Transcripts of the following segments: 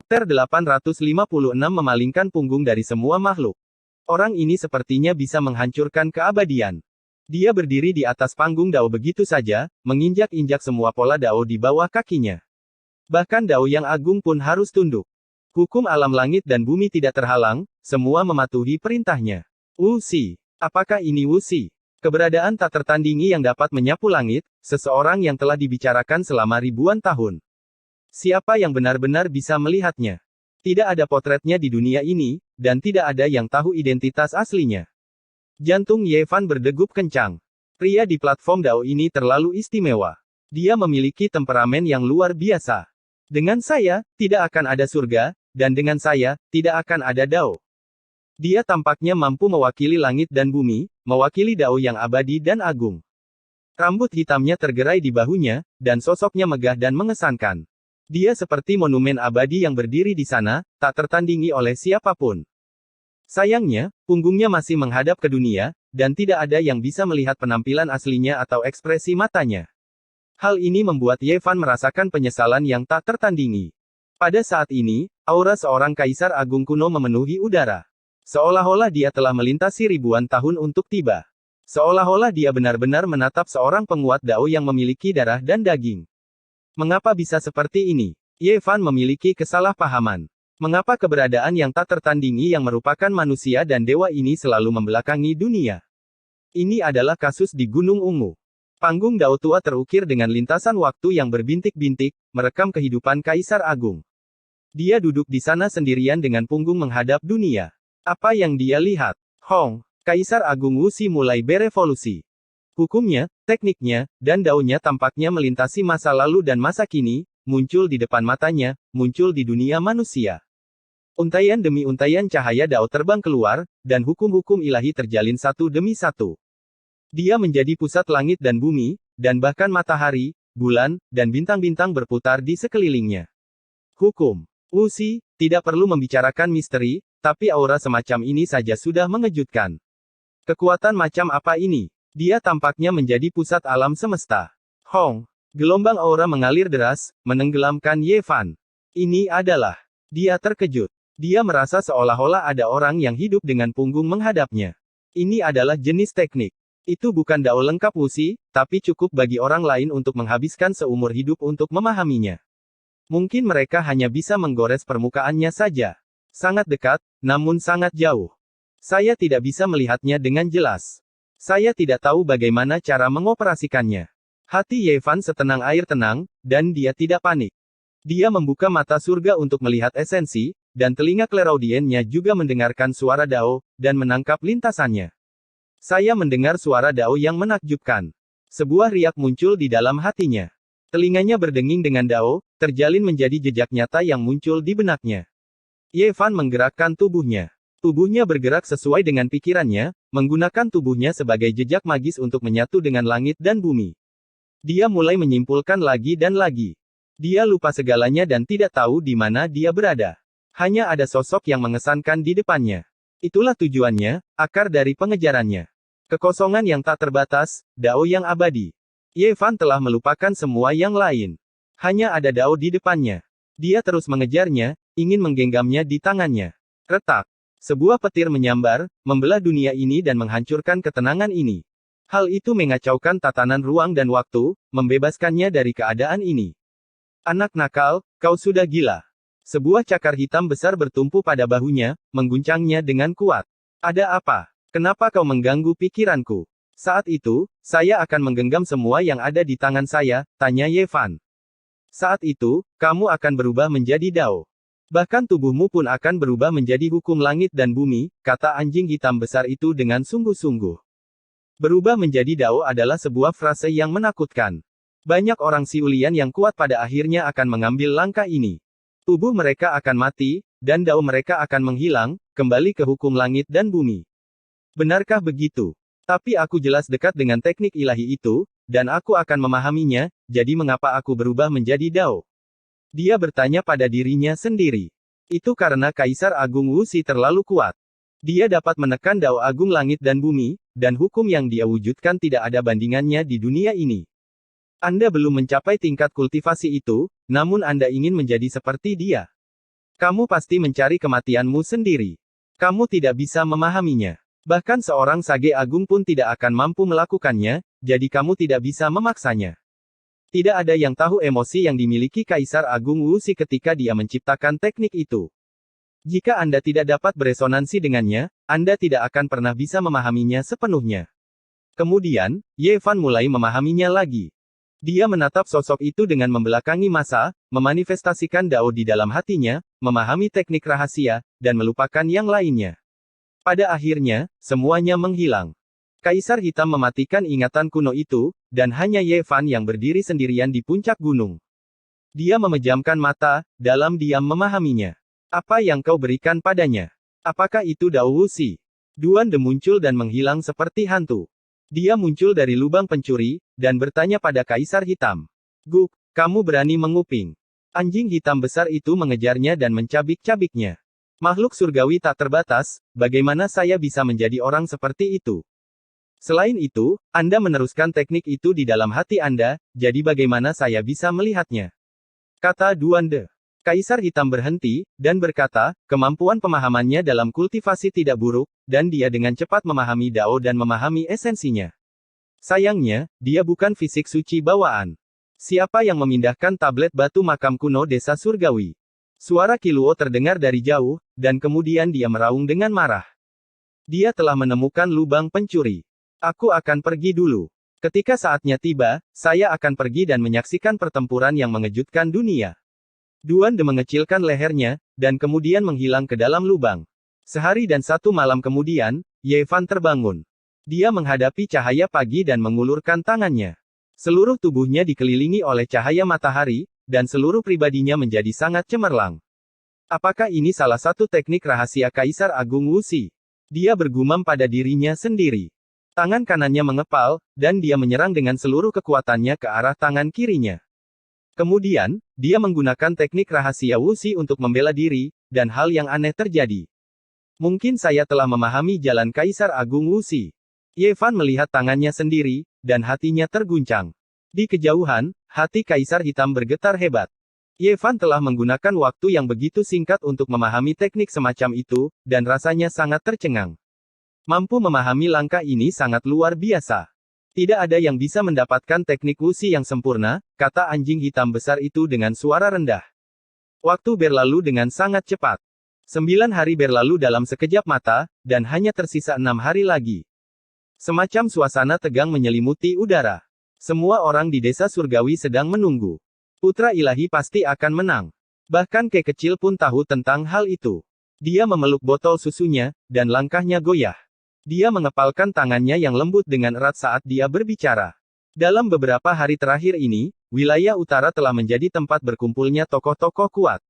Chapter 856 Memalingkan punggung dari semua makhluk. Orang ini sepertinya bisa menghancurkan keabadian. Dia berdiri di atas panggung Dao begitu saja, menginjak-injak semua pola Dao di bawah kakinya. Bahkan Dao yang agung pun harus tunduk. Hukum alam langit dan bumi tidak terhalang, semua mematuhi perintahnya. Wuxi. Apakah ini Wuxi? Keberadaan tak tertandingi yang dapat menyapu langit, seseorang yang telah dibicarakan selama ribuan tahun. Siapa yang benar-benar bisa melihatnya? Tidak ada potretnya di dunia ini, dan tidak ada yang tahu identitas aslinya. Jantung Ye Fan berdegup kencang. Pria di platform Dao ini terlalu istimewa. Dia memiliki temperamen yang luar biasa. Dengan saya, tidak akan ada surga, dan dengan saya, tidak akan ada Dao. Dia tampaknya mampu mewakili langit dan bumi, mewakili Dao yang abadi dan agung. Rambut hitamnya tergerai di bahunya, dan sosoknya megah dan mengesankan. Dia seperti monumen abadi yang berdiri di sana, tak tertandingi oleh siapapun. Sayangnya, punggungnya masih menghadap ke dunia, dan tidak ada yang bisa melihat penampilan aslinya atau ekspresi matanya. Hal ini membuat Ye Fan merasakan penyesalan yang tak tertandingi. Pada saat ini, aura seorang kaisar agung kuno memenuhi udara. Seolah-olah dia telah melintasi ribuan tahun untuk tiba. Seolah-olah dia benar-benar menatap seorang penguat Dao yang memiliki darah dan daging. Mengapa bisa seperti ini? Ye Fan memiliki kesalahpahaman. Mengapa keberadaan yang tak tertandingi yang merupakan manusia dan dewa ini selalu membelakangi dunia? Ini adalah kasus di Gunung Ungu. Panggung Dao tua terukir dengan lintasan waktu yang berbintik-bintik, merekam kehidupan Kaisar Agung. Dia duduk di sana sendirian dengan punggung menghadap dunia. Apa yang dia lihat? Hong, Kaisar Agung Wuxi mulai berevolusi. Hukumnya, tekniknya, dan daunnya tampaknya melintasi masa lalu dan masa kini, muncul di depan matanya, muncul di dunia manusia. Untaian demi untaian cahaya Dao terbang keluar, dan hukum-hukum ilahi terjalin satu demi satu. Dia menjadi pusat langit dan bumi, dan bahkan matahari, bulan, dan bintang-bintang berputar di sekelilingnya. Hukum. Wuxi, tidak perlu membicarakan misteri, tapi aura semacam ini saja sudah mengejutkan. Kekuatan macam apa ini? Dia tampaknya menjadi pusat alam semesta. Hong. Gelombang aura mengalir deras, menenggelamkan Ye Fan. Ini adalah. Dia terkejut. Dia merasa seolah-olah ada orang yang hidup dengan punggung menghadapnya. Ini adalah jenis teknik. Itu bukan Dao lengkap Wuxi, tapi cukup bagi orang lain untuk menghabiskan seumur hidup untuk memahaminya. Mungkin mereka hanya bisa menggores permukaannya saja. Sangat dekat, namun sangat jauh. Saya tidak bisa melihatnya dengan jelas. Saya tidak tahu bagaimana cara mengoperasikannya. Hati Ye Fan setenang air tenang, dan dia tidak panik. Dia membuka mata surga untuk melihat esensi, dan telinga kleraudiennya juga mendengarkan suara Dao, dan menangkap lintasannya. Saya mendengar suara Dao yang menakjubkan. Sebuah riak muncul di dalam hatinya. Telinganya berdenging dengan Dao, terjalin menjadi jejak nyata yang muncul di benaknya. Ye Fan menggerakkan tubuhnya. Tubuhnya bergerak sesuai dengan pikirannya, menggunakan tubuhnya sebagai jejak magis untuk menyatu dengan langit dan bumi. Dia mulai menyimpulkan lagi dan lagi. Dia lupa segalanya dan tidak tahu di mana dia berada. Hanya ada sosok yang mengesankan di depannya. Itulah tujuannya, akar dari pengejarannya. Kekosongan yang tak terbatas, Dao yang abadi. Ye Fan telah melupakan semua yang lain. Hanya ada Dao di depannya. Dia terus mengejarnya, ingin menggenggamnya di tangannya. Retak. Sebuah petir menyambar, membelah dunia ini dan menghancurkan ketenangan ini. Hal itu mengacaukan tatanan ruang dan waktu, membebaskannya dari keadaan ini. Anak nakal, kau sudah gila. Sebuah cakar hitam besar bertumpu pada bahunya, mengguncangnya dengan kuat. Ada apa? Kenapa kau mengganggu pikiranku? Saat itu, saya akan menggenggam semua yang ada di tangan saya, tanya Ye Fan. Saat itu, kamu akan berubah menjadi Dao. Bahkan tubuhmu pun akan berubah menjadi hukum langit dan bumi, kata anjing hitam besar itu dengan sungguh-sungguh. Berubah menjadi Dao adalah sebuah frase yang menakutkan. Banyak orang Siulian yang kuat pada akhirnya akan mengambil langkah ini. Tubuh mereka akan mati, dan Dao mereka akan menghilang, kembali ke hukum langit dan bumi. Benarkah begitu? Tapi aku jelas dekat dengan teknik ilahi itu, dan aku akan memahaminya, jadi mengapa aku berubah menjadi Dao? Dia bertanya pada dirinya sendiri. Itu karena Kaisar Agung Wuxi terlalu kuat. Dia dapat menekan Dao Agung langit dan bumi, dan hukum yang dia wujudkan tidak ada bandingannya di dunia ini. Anda belum mencapai tingkat kultivasi itu, namun Anda ingin menjadi seperti dia. Kamu pasti mencari kematianmu sendiri. Kamu tidak bisa memahaminya. Bahkan seorang Sage Agung pun tidak akan mampu melakukannya, jadi kamu tidak bisa memaksanya. Tidak ada yang tahu emosi yang dimiliki Kaisar Agung Wuxi ketika dia menciptakan teknik itu. Jika Anda tidak dapat beresonansi dengannya, Anda tidak akan pernah bisa memahaminya sepenuhnya. Kemudian, Ye Fan mulai memahaminya lagi. Dia menatap sosok itu dengan membelakangi masa, memanifestasikan Dao di dalam hatinya, memahami teknik rahasia, dan melupakan yang lainnya. Pada akhirnya, semuanya menghilang. Kaisar Hitam mematikan ingatan kuno itu, dan hanya Ye Fan yang berdiri sendirian di puncak gunung. Dia memejamkan mata, dalam diam memahaminya. Apa yang kau berikan padanya? Apakah itu Dao Wuxi? Duan De muncul dan menghilang seperti hantu. Dia muncul dari lubang pencuri, dan bertanya pada Kaisar Hitam. Guk, kamu berani menguping. Anjing hitam besar itu mengejarnya dan mencabik-cabiknya. Makhluk surgawi tak terbatas, bagaimana saya bisa menjadi orang seperti itu? Selain itu, Anda meneruskan teknik itu di dalam hati Anda, jadi bagaimana saya bisa melihatnya? Kata Duan De. Kaisar Hitam berhenti, dan berkata, kemampuan pemahamannya dalam kultivasi tidak buruk, dan dia dengan cepat memahami Dao dan memahami esensinya. Sayangnya, dia bukan fisik suci bawaan. Siapa yang memindahkan tablet batu makam kuno desa surgawi? Suara Kiluo terdengar dari jauh, dan kemudian dia meraung dengan marah. Dia telah menemukan lubang pencuri. Aku akan pergi dulu. Ketika saatnya tiba, saya akan pergi dan menyaksikan pertempuran yang mengejutkan dunia. Duan De mengecilkan lehernya, dan kemudian menghilang ke dalam lubang. Sehari dan satu malam kemudian, Ye Fan terbangun. Dia menghadapi cahaya pagi dan mengulurkan tangannya. Seluruh tubuhnya dikelilingi oleh cahaya matahari, dan seluruh pribadinya menjadi sangat cemerlang. Apakah ini salah satu teknik rahasia Kaisar Agung Wuxi? Dia bergumam pada dirinya sendiri. Tangan kanannya mengepal, dan dia menyerang dengan seluruh kekuatannya ke arah tangan kirinya. Kemudian, dia menggunakan teknik rahasia Wuxi untuk membela diri, dan hal yang aneh terjadi. Mungkin saya telah memahami jalan Kaisar Agung Wuxi. Ye Fan melihat tangannya sendiri, dan hatinya terguncang. Di kejauhan, hati Kaisar Hitam bergetar hebat. Ye Fan telah menggunakan waktu yang begitu singkat untuk memahami teknik semacam itu, dan rasanya sangat tercengang. Mampu memahami langkah ini sangat luar biasa. Tidak ada yang bisa mendapatkan teknik Wuxi yang sempurna, kata anjing hitam besar itu dengan suara rendah. Waktu berlalu dengan sangat cepat. 9 hari berlalu dalam sekejap mata, dan hanya tersisa 6 hari lagi. Semacam suasana tegang menyelimuti udara. Semua orang di desa surgawi sedang menunggu. Putra ilahi pasti akan menang. Bahkan Kek kecil pun tahu tentang hal itu. Dia memeluk botol susunya, dan langkahnya goyah. Dia mengepalkan tangannya yang lembut dengan erat saat dia berbicara. Dalam beberapa hari terakhir ini, wilayah utara telah menjadi tempat berkumpulnya tokoh-tokoh kuat.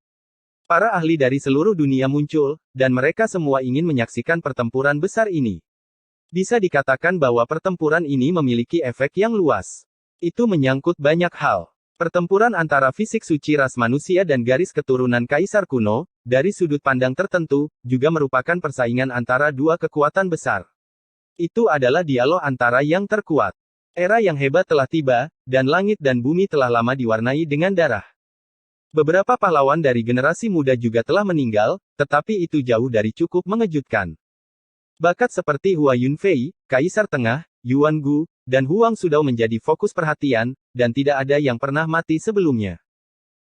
Para ahli dari seluruh dunia muncul, dan mereka semua ingin menyaksikan pertempuran besar ini. Bisa dikatakan bahwa pertempuran ini memiliki efek yang luas. Itu menyangkut banyak hal. Pertempuran antara fisik suci ras manusia dan garis keturunan kaisar kuno, dari sudut pandang tertentu, juga merupakan persaingan antara dua kekuatan besar. Itu adalah dialog antara yang terkuat. Era yang hebat telah tiba, dan langit dan bumi telah lama diwarnai dengan darah. Beberapa pahlawan dari generasi muda juga telah meninggal, tetapi itu jauh dari cukup mengejutkan. Bakat seperti Hua Yunfei, Kaisar Tengah, Yuan Gu, dan Huang Sudao menjadi fokus perhatian, dan tidak ada yang pernah mati sebelumnya.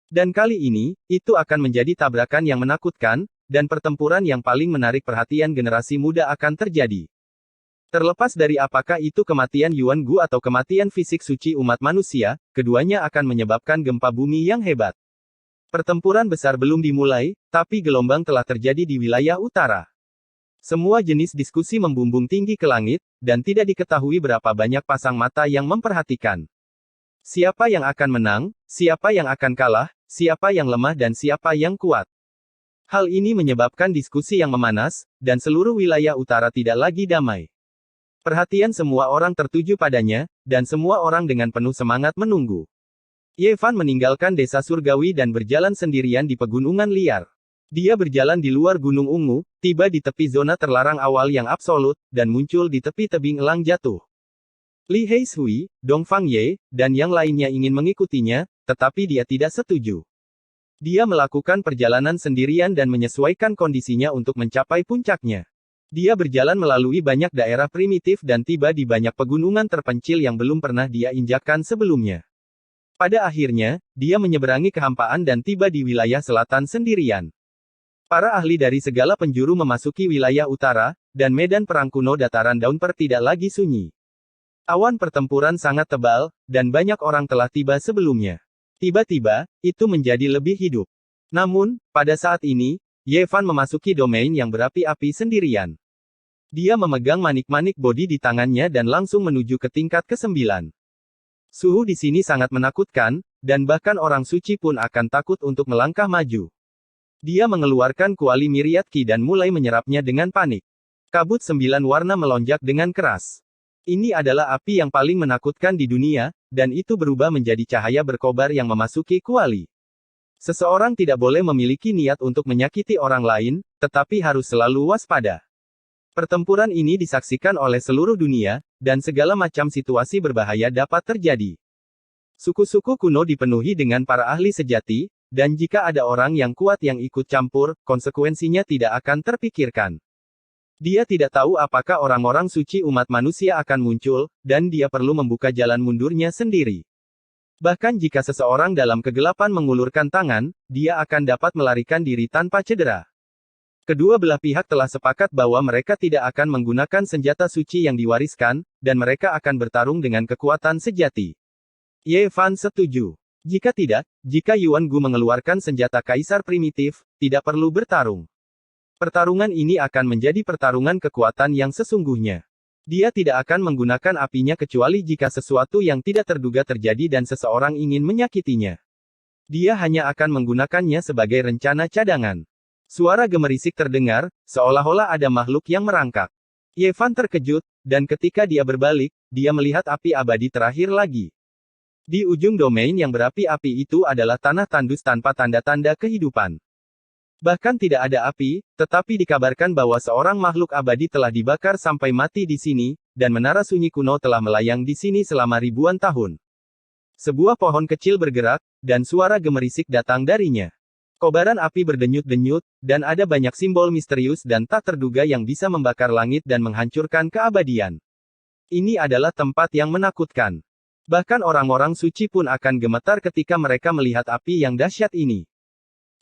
Dan kali ini, itu akan menjadi tabrakan yang menakutkan, dan pertempuran yang paling menarik perhatian generasi muda akan terjadi. Terlepas dari apakah itu kematian Yuan Gu atau kematian fisik suci umat manusia, keduanya akan menyebabkan gempa bumi yang hebat. Pertempuran besar belum dimulai, tapi gelombang telah terjadi di wilayah utara. Semua jenis diskusi membumbung tinggi ke langit, dan tidak diketahui berapa banyak pasang mata yang memperhatikan. Siapa yang akan menang, siapa yang akan kalah, siapa yang lemah dan siapa yang kuat. Hal ini menyebabkan diskusi yang memanas, dan seluruh wilayah utara tidak lagi damai. Perhatian semua orang tertuju padanya, dan semua orang dengan penuh semangat menunggu. Ye Fan meninggalkan desa surgawi dan berjalan sendirian di pegunungan liar. Dia berjalan di luar Gunung Ungu, tiba di tepi zona terlarang awal yang absolut, dan muncul di tepi tebing elang jatuh. Li Heishui, Dongfang Ye, dan yang lainnya ingin mengikutinya, tetapi dia tidak setuju. Dia melakukan perjalanan sendirian dan menyesuaikan kondisinya untuk mencapai puncaknya. Dia berjalan melalui banyak daerah primitif dan tiba di banyak pegunungan terpencil yang belum pernah dia injakkan sebelumnya. Pada akhirnya, dia menyeberangi kehampaan dan tiba di wilayah selatan sendirian. Para ahli dari segala penjuru memasuki wilayah utara, dan medan perang kuno dataran Daunper tidak lagi sunyi. Awan pertempuran sangat tebal, dan banyak orang telah tiba sebelumnya. Tiba-tiba, itu menjadi lebih hidup. Namun, pada saat ini, Ye Fan memasuki domain yang berapi-api sendirian. Dia memegang manik-manik bodi di tangannya dan langsung menuju ke tingkat ke-9. Suhu di sini sangat menakutkan, dan bahkan orang suci pun akan takut untuk melangkah maju. Dia mengeluarkan kuali Myriad Ki dan mulai menyerapnya dengan panik. Kabut 9 warna melonjak dengan keras. Ini adalah api yang paling menakutkan di dunia, dan itu berubah menjadi cahaya berkobar yang memasuki kuali. Seseorang tidak boleh memiliki niat untuk menyakiti orang lain, tetapi harus selalu waspada. Pertempuran ini disaksikan oleh seluruh dunia, dan segala macam situasi berbahaya dapat terjadi. Suku-suku kuno dipenuhi dengan para ahli sejati, dan jika ada orang yang kuat yang ikut campur, konsekuensinya tidak akan terpikirkan. Dia tidak tahu apakah orang-orang suci umat manusia akan muncul, dan dia perlu membuka jalan mundurnya sendiri. Bahkan jika seseorang dalam kegelapan mengulurkan tangan, dia akan dapat melarikan diri tanpa cedera. Kedua belah pihak telah sepakat bahwa mereka tidak akan menggunakan senjata suci yang diwariskan, dan mereka akan bertarung dengan kekuatan sejati. Ye Fan setuju. Jika tidak, jika Yuan Gu mengeluarkan senjata kaisar primitif, tidak perlu bertarung. Pertarungan ini akan menjadi pertarungan kekuatan yang sesungguhnya. Dia tidak akan menggunakan apinya kecuali jika sesuatu yang tidak terduga terjadi dan seseorang ingin menyakitinya. Dia hanya akan menggunakannya sebagai rencana cadangan. Suara gemerisik terdengar, seolah-olah ada makhluk yang merangkak. Ye Fan terkejut, dan ketika dia berbalik, dia melihat api abadi terakhir lagi. Di ujung domain yang berapi-api itu adalah tanah tandus tanpa tanda-tanda kehidupan. Bahkan tidak ada api, tetapi dikabarkan bahwa seorang makhluk abadi telah dibakar sampai mati di sini, dan menara sunyi kuno telah melayang di sini selama ribuan tahun. Sebuah pohon kecil bergerak, dan suara gemerisik datang darinya. Kobaran api berdenyut-denyut, dan ada banyak simbol misterius dan tak terduga yang bisa membakar langit dan menghancurkan keabadian. Ini adalah tempat yang menakutkan. Bahkan orang-orang suci pun akan gemetar ketika mereka melihat api yang dahsyat ini.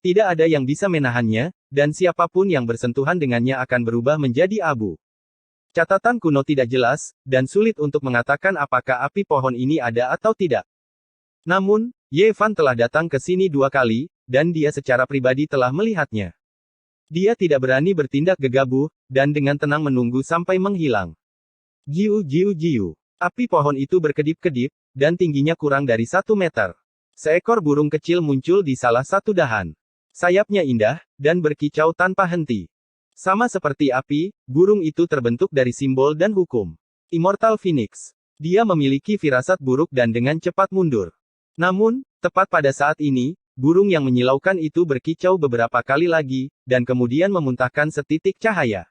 Tidak ada yang bisa menahannya, dan siapapun yang bersentuhan dengannya akan berubah menjadi abu. Catatan kuno tidak jelas, dan sulit untuk mengatakan apakah api pohon ini ada atau tidak. Namun, Ye Fan telah datang ke sini 2 kali, dan dia secara pribadi telah melihatnya. Dia tidak berani bertindak gegabah, dan dengan tenang menunggu sampai menghilang. Jiu jiu jiu. Api pohon itu berkedip-kedip, dan tingginya kurang dari 1 meter. Seekor burung kecil muncul di salah satu dahan. Sayapnya indah, dan berkicau tanpa henti. Sama seperti api, burung itu terbentuk dari simbol dan hukum. Immortal Phoenix. Dia memiliki firasat buruk dan dengan cepat mundur. Namun, tepat pada saat ini, burung yang menyilaukan itu berkicau beberapa kali lagi, dan kemudian memuntahkan setitik cahaya.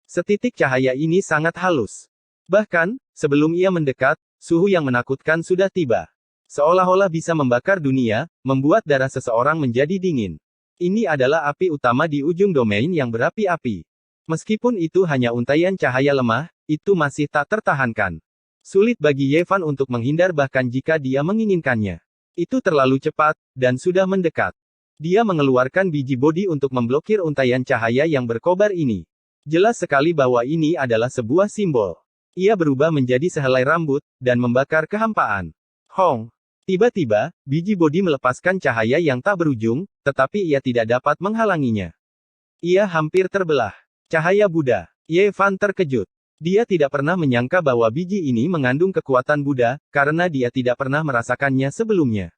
Setitik cahaya ini sangat halus. Bahkan, sebelum ia mendekat, suhu yang menakutkan sudah tiba. Seolah-olah bisa membakar dunia, membuat darah seseorang menjadi dingin. Ini adalah api utama di ujung domain yang berapi-api. Meskipun itu hanya untaian cahaya lemah, itu masih tak tertahankan. Sulit bagi Ye Fan untuk menghindar bahkan jika dia menginginkannya. Itu terlalu cepat, dan sudah mendekat. Dia mengeluarkan biji bodi untuk memblokir untaian cahaya yang berkobar ini. Jelas sekali bahwa ini adalah sebuah simbol. Ia berubah menjadi sehelai rambut, dan membakar kehampaan. Hong! Tiba-tiba, biji bodi melepaskan cahaya yang tak berujung, tetapi ia tidak dapat menghalanginya. Ia hampir terbelah. Cahaya Buddha. Ye Fan terkejut. Dia tidak pernah menyangka bahwa biji ini mengandung kekuatan Buddha, karena dia tidak pernah merasakannya sebelumnya.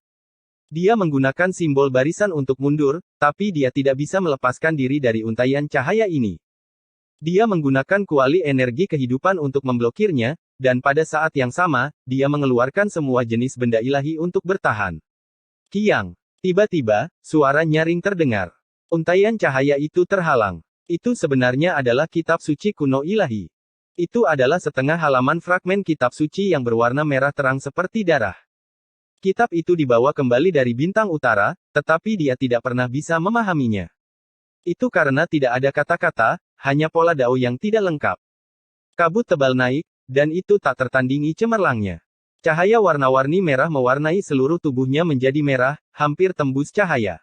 Dia menggunakan simbol barisan untuk mundur, tapi dia tidak bisa melepaskan diri dari untaian cahaya ini. Dia menggunakan kuali energi kehidupan untuk memblokirnya, dan pada saat yang sama, dia mengeluarkan semua jenis benda ilahi untuk bertahan. Kiang. Tiba-tiba, suara nyaring terdengar. Untaian cahaya itu terhalang. Itu sebenarnya adalah kitab suci kuno ilahi. Itu adalah setengah halaman fragmen kitab suci yang berwarna merah terang seperti darah. Kitab itu dibawa kembali dari bintang utara, tetapi dia tidak pernah bisa memahaminya. Itu karena tidak ada kata-kata, hanya pola dao yang tidak lengkap. Kabut tebal naik, dan itu tak tertandingi cemerlangnya. Cahaya warna-warni merah mewarnai seluruh tubuhnya menjadi merah, hampir tembus cahaya.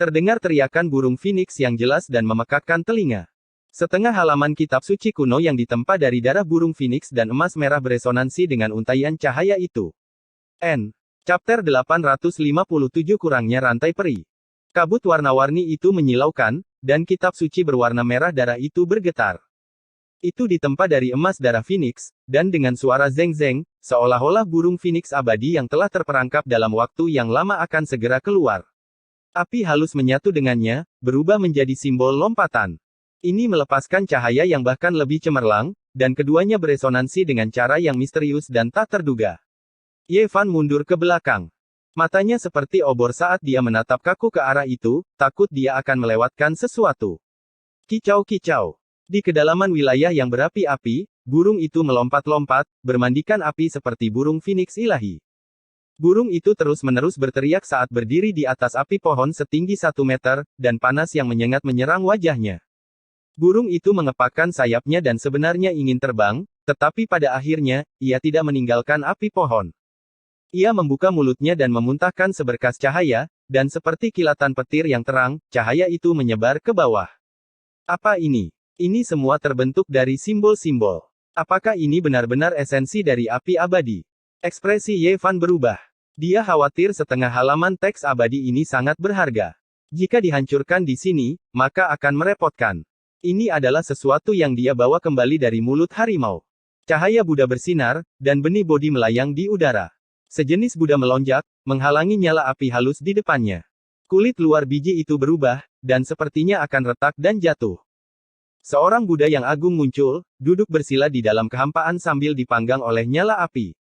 Terdengar teriakan burung phoenix yang jelas dan memekakkan telinga. Setengah halaman kitab suci kuno yang ditempa dari darah burung phoenix dan emas merah beresonansi dengan untaian cahaya itu. Chapter 857 Kurangnya rantai peri. Kabut warna-warni itu menyilaukan, dan kitab suci berwarna merah darah itu bergetar. Itu ditempa dari emas darah phoenix, dan dengan suara zeng-zeng, seolah-olah burung phoenix abadi yang telah terperangkap dalam waktu yang lama akan segera keluar. Api halus menyatu dengannya, berubah menjadi simbol lompatan. Ini melepaskan cahaya yang bahkan lebih cemerlang, dan keduanya beresonansi dengan cara yang misterius dan tak terduga. Ye Fan mundur ke belakang. Matanya seperti obor saat dia menatap kaku ke arah itu, takut dia akan melewatkan sesuatu. Kicau-kicau. Di kedalaman wilayah yang berapi-api, burung itu melompat-lompat, bermandikan api seperti burung phoenix ilahi. Burung itu terus-menerus berteriak saat berdiri di atas api pohon setinggi 1 meter, dan panas yang menyengat menyerang wajahnya. Burung itu mengepakkan sayapnya dan sebenarnya ingin terbang, tetapi pada akhirnya, ia tidak meninggalkan api pohon. Ia membuka mulutnya dan memuntahkan seberkas cahaya, dan seperti kilatan petir yang terang, cahaya itu menyebar ke bawah. Apa ini? Ini semua terbentuk dari simbol-simbol. Apakah ini benar-benar esensi dari api abadi? Ekspresi Ye Fan berubah. Dia khawatir setengah halaman teks abadi ini sangat berharga. Jika dihancurkan di sini, maka akan merepotkan. Ini adalah sesuatu yang dia bawa kembali dari mulut harimau. Cahaya Buddha bersinar, dan benih Bodhi melayang di udara. Sejenis Buddha melonjak, menghalangi nyala api halus di depannya. Kulit luar biji itu berubah, dan sepertinya akan retak dan jatuh. Seorang Buddha yang agung muncul, duduk bersila di dalam kehampaan sambil dipanggang oleh nyala api.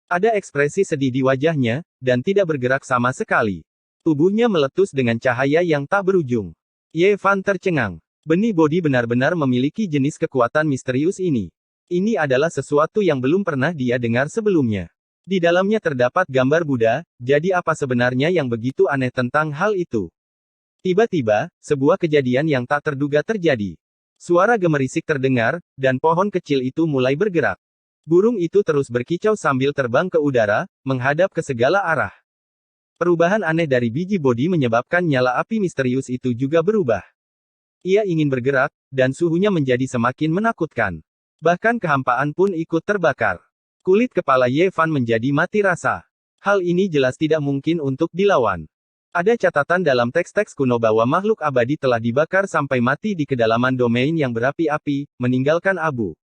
Ada ekspresi sedih di wajahnya, dan tidak bergerak sama sekali. Tubuhnya meletus dengan cahaya yang tak berujung. Ye Fan tercengang. Benih Bodhi benar-benar memiliki jenis kekuatan misterius ini. Ini adalah sesuatu yang belum pernah dia dengar sebelumnya. Di dalamnya terdapat gambar Buddha, jadi apa sebenarnya yang begitu aneh tentang hal itu? Tiba-tiba, sebuah kejadian yang tak terduga terjadi. Suara gemerisik terdengar, dan pohon kecil itu mulai bergerak. Burung itu terus berkicau sambil terbang ke udara, menghadap ke segala arah. Perubahan aneh dari biji Bodhi menyebabkan nyala api misterius itu juga berubah. Ia ingin bergerak, dan suhunya menjadi semakin menakutkan. Bahkan kehampaan pun ikut terbakar. Kulit kepala Ye Fan menjadi mati rasa. Hal ini jelas tidak mungkin untuk dilawan. Ada catatan dalam teks-teks kuno bahwa makhluk abadi telah dibakar sampai mati di kedalaman domain yang berapi-api, meninggalkan abu.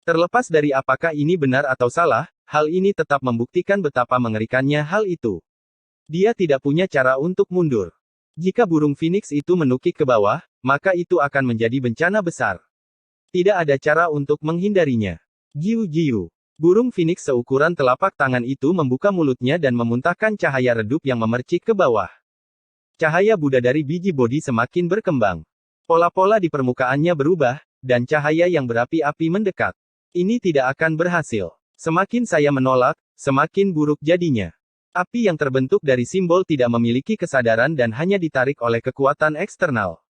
Terlepas dari apakah ini benar atau salah, hal ini tetap membuktikan betapa mengerikannya hal itu. Dia tidak punya cara untuk mundur. Jika burung phoenix itu menukik ke bawah, maka itu akan menjadi bencana besar. Tidak ada cara untuk menghindarinya. Giu-giu. Burung phoenix seukuran telapak tangan itu membuka mulutnya dan memuntahkan cahaya redup yang memercik ke bawah. Cahaya Buddha dari biji Bodhi semakin berkembang. Pola-pola di permukaannya berubah, dan cahaya yang berapi-api mendekat. Ini tidak akan berhasil. Semakin saya menolak, semakin buruk jadinya. Api yang terbentuk dari simbol tidak memiliki kesadaran dan hanya ditarik oleh kekuatan eksternal.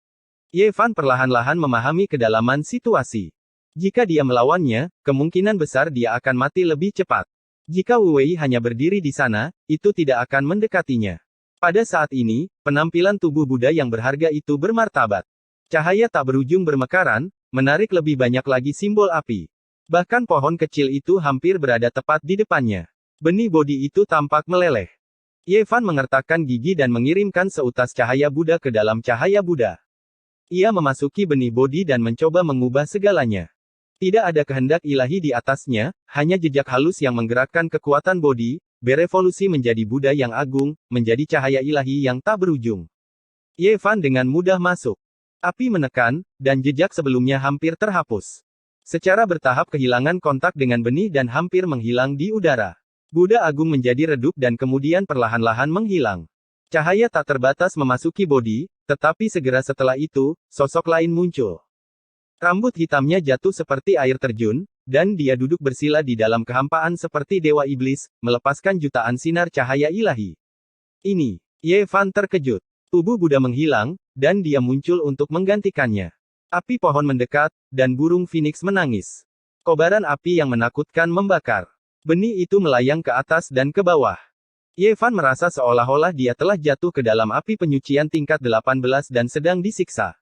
Ye Fan perlahan-lahan memahami kedalaman situasi. Jika dia melawannya, kemungkinan besar dia akan mati lebih cepat. Jika Wu Wei hanya berdiri di sana, itu tidak akan mendekatinya. Pada saat ini, penampilan tubuh Buddha yang berharga itu bermartabat. Cahaya tak berujung bermekaran, menarik lebih banyak lagi simbol api. Bahkan pohon kecil itu hampir berada tepat di depannya. Benih Bodhi itu tampak meleleh. Ye Fan mengertakkan gigi dan mengirimkan seutas cahaya Buddha ke dalam cahaya Buddha. Ia memasuki benih Bodhi dan mencoba mengubah segalanya. Tidak ada kehendak ilahi di atasnya, hanya jejak halus yang menggerakkan kekuatan Bodhi, berevolusi menjadi Buddha yang agung, menjadi cahaya ilahi yang tak berujung. Ye Fan dengan mudah masuk. Api menekan, dan jejak sebelumnya hampir terhapus. Secara bertahap kehilangan kontak dengan benih dan hampir menghilang di udara. Buddha agung menjadi redup dan kemudian perlahan-lahan menghilang. Cahaya tak terbatas memasuki Bodhi, tetapi segera setelah itu, sosok lain muncul. Rambut hitamnya jatuh seperti air terjun, dan dia duduk bersila di dalam kehampaan seperti dewa iblis, melepaskan jutaan sinar cahaya ilahi. Ini, Ye Fan terkejut. Tubuh Buddha menghilang, dan dia muncul untuk menggantikannya. Api pohon mendekat, dan burung Phoenix menangis. Kobaran api yang menakutkan membakar. Benih itu melayang ke atas dan ke bawah. Ye Fan merasa seolah-olah dia telah jatuh ke dalam api penyucian tingkat 18 dan sedang disiksa.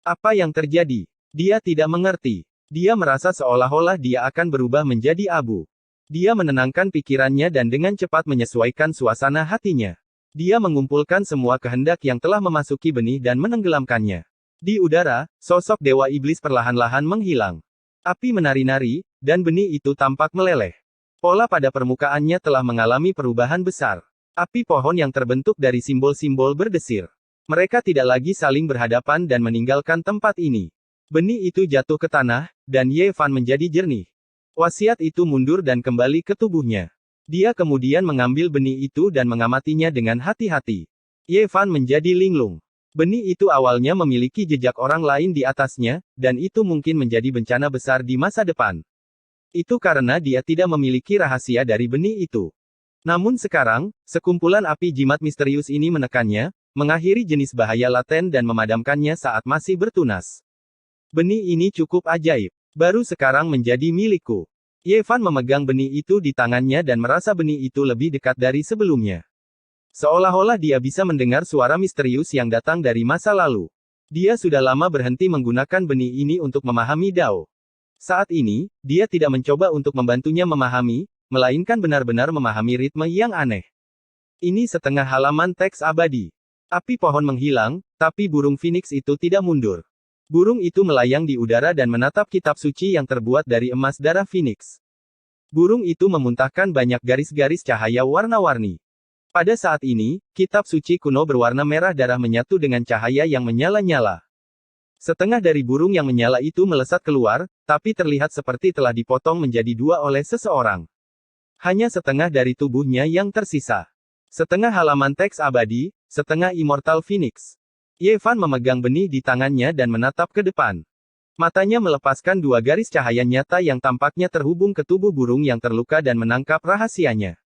Apa yang terjadi? Dia tidak mengerti. Dia merasa seolah-olah dia akan berubah menjadi abu. Dia menenangkan pikirannya dan dengan cepat menyesuaikan suasana hatinya. Dia mengumpulkan semua kehendak yang telah memasuki benih dan menenggelamkannya. Di udara, sosok dewa iblis perlahan-lahan menghilang. Api menari-nari, dan benih itu tampak meleleh. Pola pada permukaannya telah mengalami perubahan besar. Api pohon yang terbentuk dari simbol-simbol berdesir. Mereka tidak lagi saling berhadapan dan meninggalkan tempat ini. Benih itu jatuh ke tanah, dan Ye Fan menjadi jernih. Wasiat itu mundur dan kembali ke tubuhnya. Dia kemudian mengambil benih itu dan mengamatinya dengan hati-hati. Ye Fan menjadi linglung. Benih itu awalnya memiliki jejak orang lain di atasnya, dan itu mungkin menjadi bencana besar di masa depan. Itu karena dia tidak memiliki rahasia dari benih itu. Namun sekarang, sekumpulan api jimat misterius ini menekannya, mengakhiri jenis bahaya laten dan memadamkannya saat masih bertunas. Benih ini cukup ajaib. Baru sekarang menjadi milikku. Ye Fan memegang benih itu di tangannya dan merasa benih itu lebih dekat dari sebelumnya. Seolah-olah dia bisa mendengar suara misterius yang datang dari masa lalu. Dia sudah lama berhenti menggunakan benih ini untuk memahami Dao. Saat ini, dia tidak mencoba untuk membantunya memahami, melainkan benar-benar memahami ritme yang aneh. Ini setengah halaman teks abadi. Api pohon menghilang, tapi burung Phoenix itu tidak mundur. Burung itu melayang di udara dan menatap kitab suci yang terbuat dari emas darah Phoenix. Burung itu memuntahkan banyak garis-garis cahaya warna-warni. Pada saat ini, kitab suci kuno berwarna merah darah menyatu dengan cahaya yang menyala-nyala. Setengah dari burung yang menyala itu melesat keluar, tapi terlihat seperti telah dipotong menjadi dua oleh seseorang. Hanya setengah dari tubuhnya yang tersisa. Setengah halaman teks abadi, setengah Immortal Phoenix. Ye Fan memegang benih di tangannya dan menatap ke depan. Matanya melepaskan dua garis cahaya nyata yang tampaknya terhubung ke tubuh burung yang terluka dan menangkap rahasianya.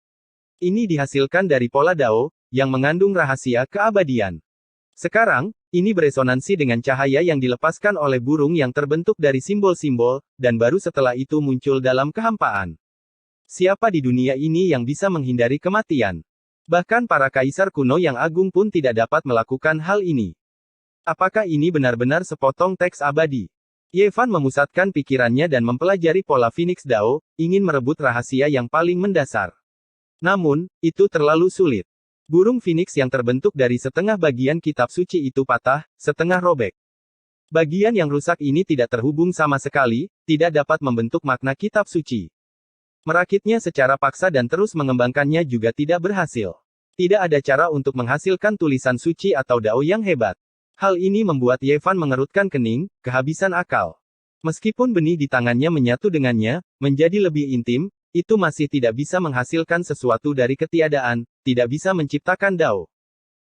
Ini dihasilkan dari pola Dao, yang mengandung rahasia keabadian. Sekarang, ini beresonansi dengan cahaya yang dilepaskan oleh burung yang terbentuk dari simbol-simbol, dan baru setelah itu muncul dalam kehampaan. Siapa di dunia ini yang bisa menghindari kematian? Bahkan para kaisar kuno yang agung pun tidak dapat melakukan hal ini. Apakah ini benar-benar sepotong teks abadi? Ye Fan memusatkan pikirannya dan mempelajari pola Phoenix Dao, ingin merebut rahasia yang paling mendasar. Namun, itu terlalu sulit. Burung Phoenix yang terbentuk dari setengah bagian kitab suci itu patah, setengah robek. Bagian yang rusak ini tidak terhubung sama sekali, tidak dapat membentuk makna kitab suci. Merakitnya secara paksa dan terus mengembangkannya juga tidak berhasil. Tidak ada cara untuk menghasilkan tulisan suci atau Dao yang hebat. Hal ini membuat Ye Fan mengerutkan kening, kehabisan akal. Meskipun benih di tangannya menyatu dengannya, menjadi lebih intim, itu masih tidak bisa menghasilkan sesuatu dari ketiadaan, tidak bisa menciptakan Dao.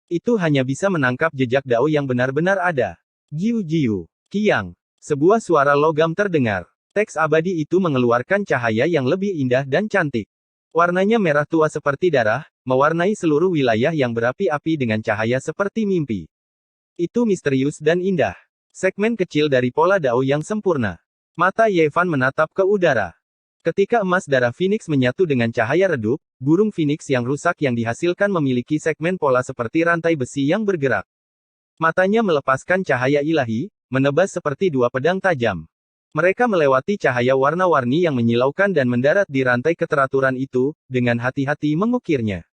Itu hanya bisa menangkap jejak Dao yang benar-benar ada. Jiu-jiu, Kiang. Sebuah suara logam terdengar. Teks abadi itu mengeluarkan cahaya yang lebih indah dan cantik. Warnanya merah tua seperti darah, mewarnai seluruh wilayah yang berapi-api dengan cahaya seperti mimpi. Itu misterius dan indah. Segmen kecil dari pola Dao yang sempurna. Mata Ye Fan menatap ke udara. Ketika emas darah Phoenix menyatu dengan cahaya redup, burung Phoenix yang rusak yang dihasilkan memiliki segmen pola seperti rantai besi yang bergerak. Matanya melepaskan cahaya ilahi, menebas seperti dua pedang tajam. Mereka melewati cahaya warna-warni yang menyilaukan dan mendarat di rantai keteraturan itu, dengan hati-hati mengukirnya.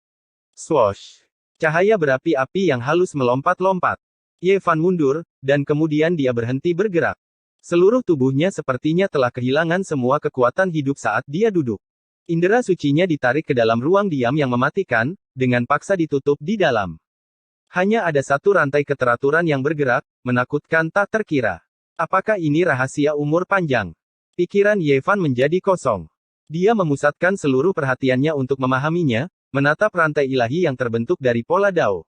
Swoosh! Cahaya berapi-api yang halus melompat-lompat. Ye Fan mundur, dan kemudian dia berhenti bergerak. Seluruh tubuhnya sepertinya telah kehilangan semua kekuatan hidup saat dia duduk. Indera sucinya ditarik ke dalam ruang diam yang mematikan, dengan paksa ditutup di dalam. Hanya ada satu rantai keteraturan yang bergerak, menakutkan tak terkira. Apakah ini rahasia umur panjang? Pikiran Ye Fan menjadi kosong. Dia memusatkan seluruh perhatiannya untuk memahaminya, menatap rantai ilahi yang terbentuk dari pola Dao.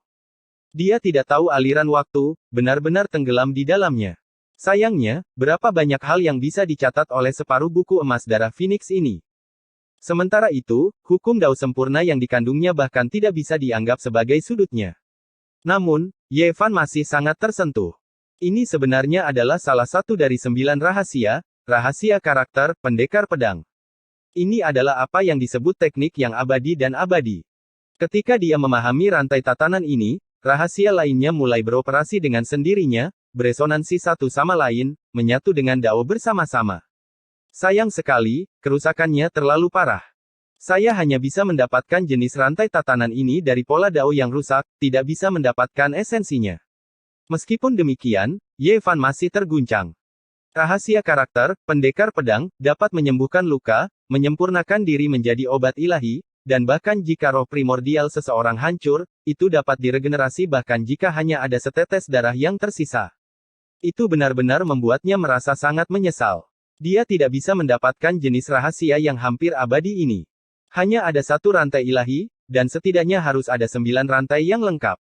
Dia tidak tahu aliran waktu, benar-benar tenggelam di dalamnya. Sayangnya, berapa banyak hal yang bisa dicatat oleh separuh buku emas darah Phoenix ini. Sementara itu, hukum Dao sempurna yang dikandungnya bahkan tidak bisa dianggap sebagai sudutnya. Namun, Ye Fan masih sangat tersentuh. Ini sebenarnya adalah salah satu dari 9 rahasia karakter, pendekar pedang. Ini adalah apa yang disebut teknik yang abadi dan abadi. Ketika dia memahami rantai tatanan ini, rahasia lainnya mulai beroperasi dengan sendirinya, beresonansi satu sama lain, menyatu dengan Dao bersama-sama. Sayang sekali, kerusakannya terlalu parah. Saya hanya bisa mendapatkan jenis rantai tatanan ini dari pola Dao yang rusak, tidak bisa mendapatkan esensinya. Meskipun demikian, Ye Fan masih terguncang. Rahasia karakter, pendekar pedang, dapat menyembuhkan luka, menyempurnakan diri menjadi obat ilahi, dan bahkan jika roh primordial seseorang hancur, itu dapat diregenerasi bahkan jika hanya ada setetes darah yang tersisa. Itu benar-benar membuatnya merasa sangat menyesal. Dia tidak bisa mendapatkan jenis rahasia yang hampir abadi ini. Hanya ada satu rantai ilahi, dan setidaknya harus ada 9 rantai yang lengkap.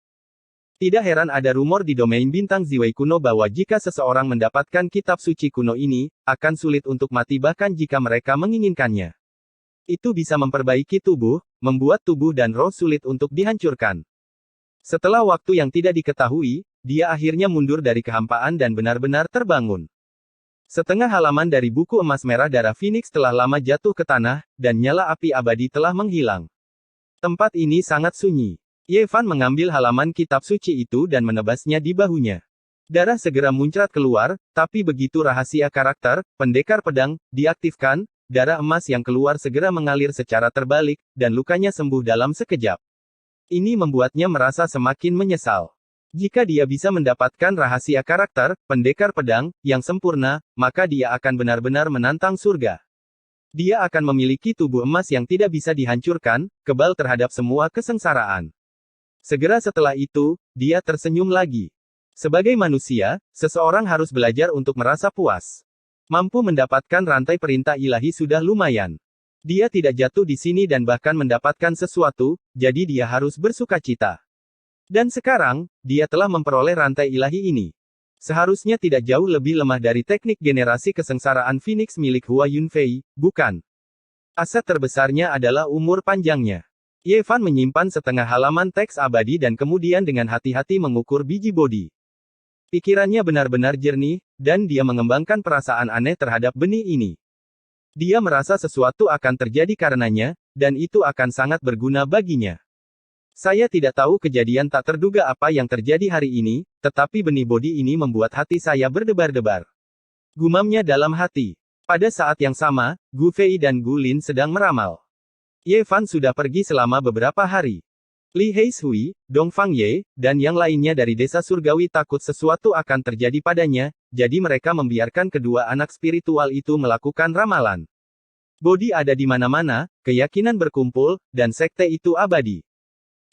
Tidak heran ada rumor di domain bintang Ziwei kuno bahwa jika seseorang mendapatkan kitab suci kuno ini, akan sulit untuk mati bahkan jika mereka menginginkannya. Itu bisa memperbaiki tubuh, membuat tubuh dan roh sulit untuk dihancurkan. Setelah waktu yang tidak diketahui, dia akhirnya mundur dari kehampaan dan benar-benar terbangun. Setengah halaman dari buku emas merah darah Phoenix telah lama jatuh ke tanah, dan nyala api abadi telah menghilang. Tempat ini sangat sunyi. Ye Fan mengambil halaman kitab suci itu dan menebasnya di bahunya. Darah segera muncrat keluar, tapi begitu rahasia karakter, pendekar pedang, diaktifkan, darah emas yang keluar segera mengalir secara terbalik, dan lukanya sembuh dalam sekejap. Ini membuatnya merasa semakin menyesal. Jika dia bisa mendapatkan rahasia karakter, pendekar pedang, yang sempurna, maka dia akan benar-benar menantang surga. Dia akan memiliki tubuh emas yang tidak bisa dihancurkan, kebal terhadap semua kesengsaraan. Segera setelah itu, dia tersenyum lagi. Sebagai manusia, seseorang harus belajar untuk merasa puas. Mampu mendapatkan rantai perintah ilahi sudah lumayan. Dia tidak jatuh di sini dan bahkan mendapatkan sesuatu, jadi dia harus bersukacita. Dan sekarang, dia telah memperoleh rantai ilahi ini. Seharusnya tidak jauh lebih lemah dari teknik generasi kesengsaraan Phoenix milik Hua Yunfei, bukan? Aset terbesarnya adalah umur panjangnya. Ye Fan menyimpan setengah halaman teks abadi dan kemudian dengan hati-hati mengukur biji bodi. Pikirannya benar-benar jernih, dan dia mengembangkan perasaan aneh terhadap benih ini. Dia merasa sesuatu akan terjadi karenanya, dan itu akan sangat berguna baginya. Saya tidak tahu kejadian tak terduga apa yang terjadi hari ini, tetapi benih bodi ini membuat hati saya berdebar-debar. Gumamnya dalam hati. Pada saat yang sama, Gu Fei dan Gu Lin sedang meramal. Ye Fan sudah pergi selama beberapa hari. Li Heishui, Dong Fang Ye, dan yang lainnya dari desa surgawi takut sesuatu akan terjadi padanya, jadi mereka membiarkan kedua anak spiritual itu melakukan ramalan. Bodi ada di mana-mana, keyakinan berkumpul, dan sekte itu abadi.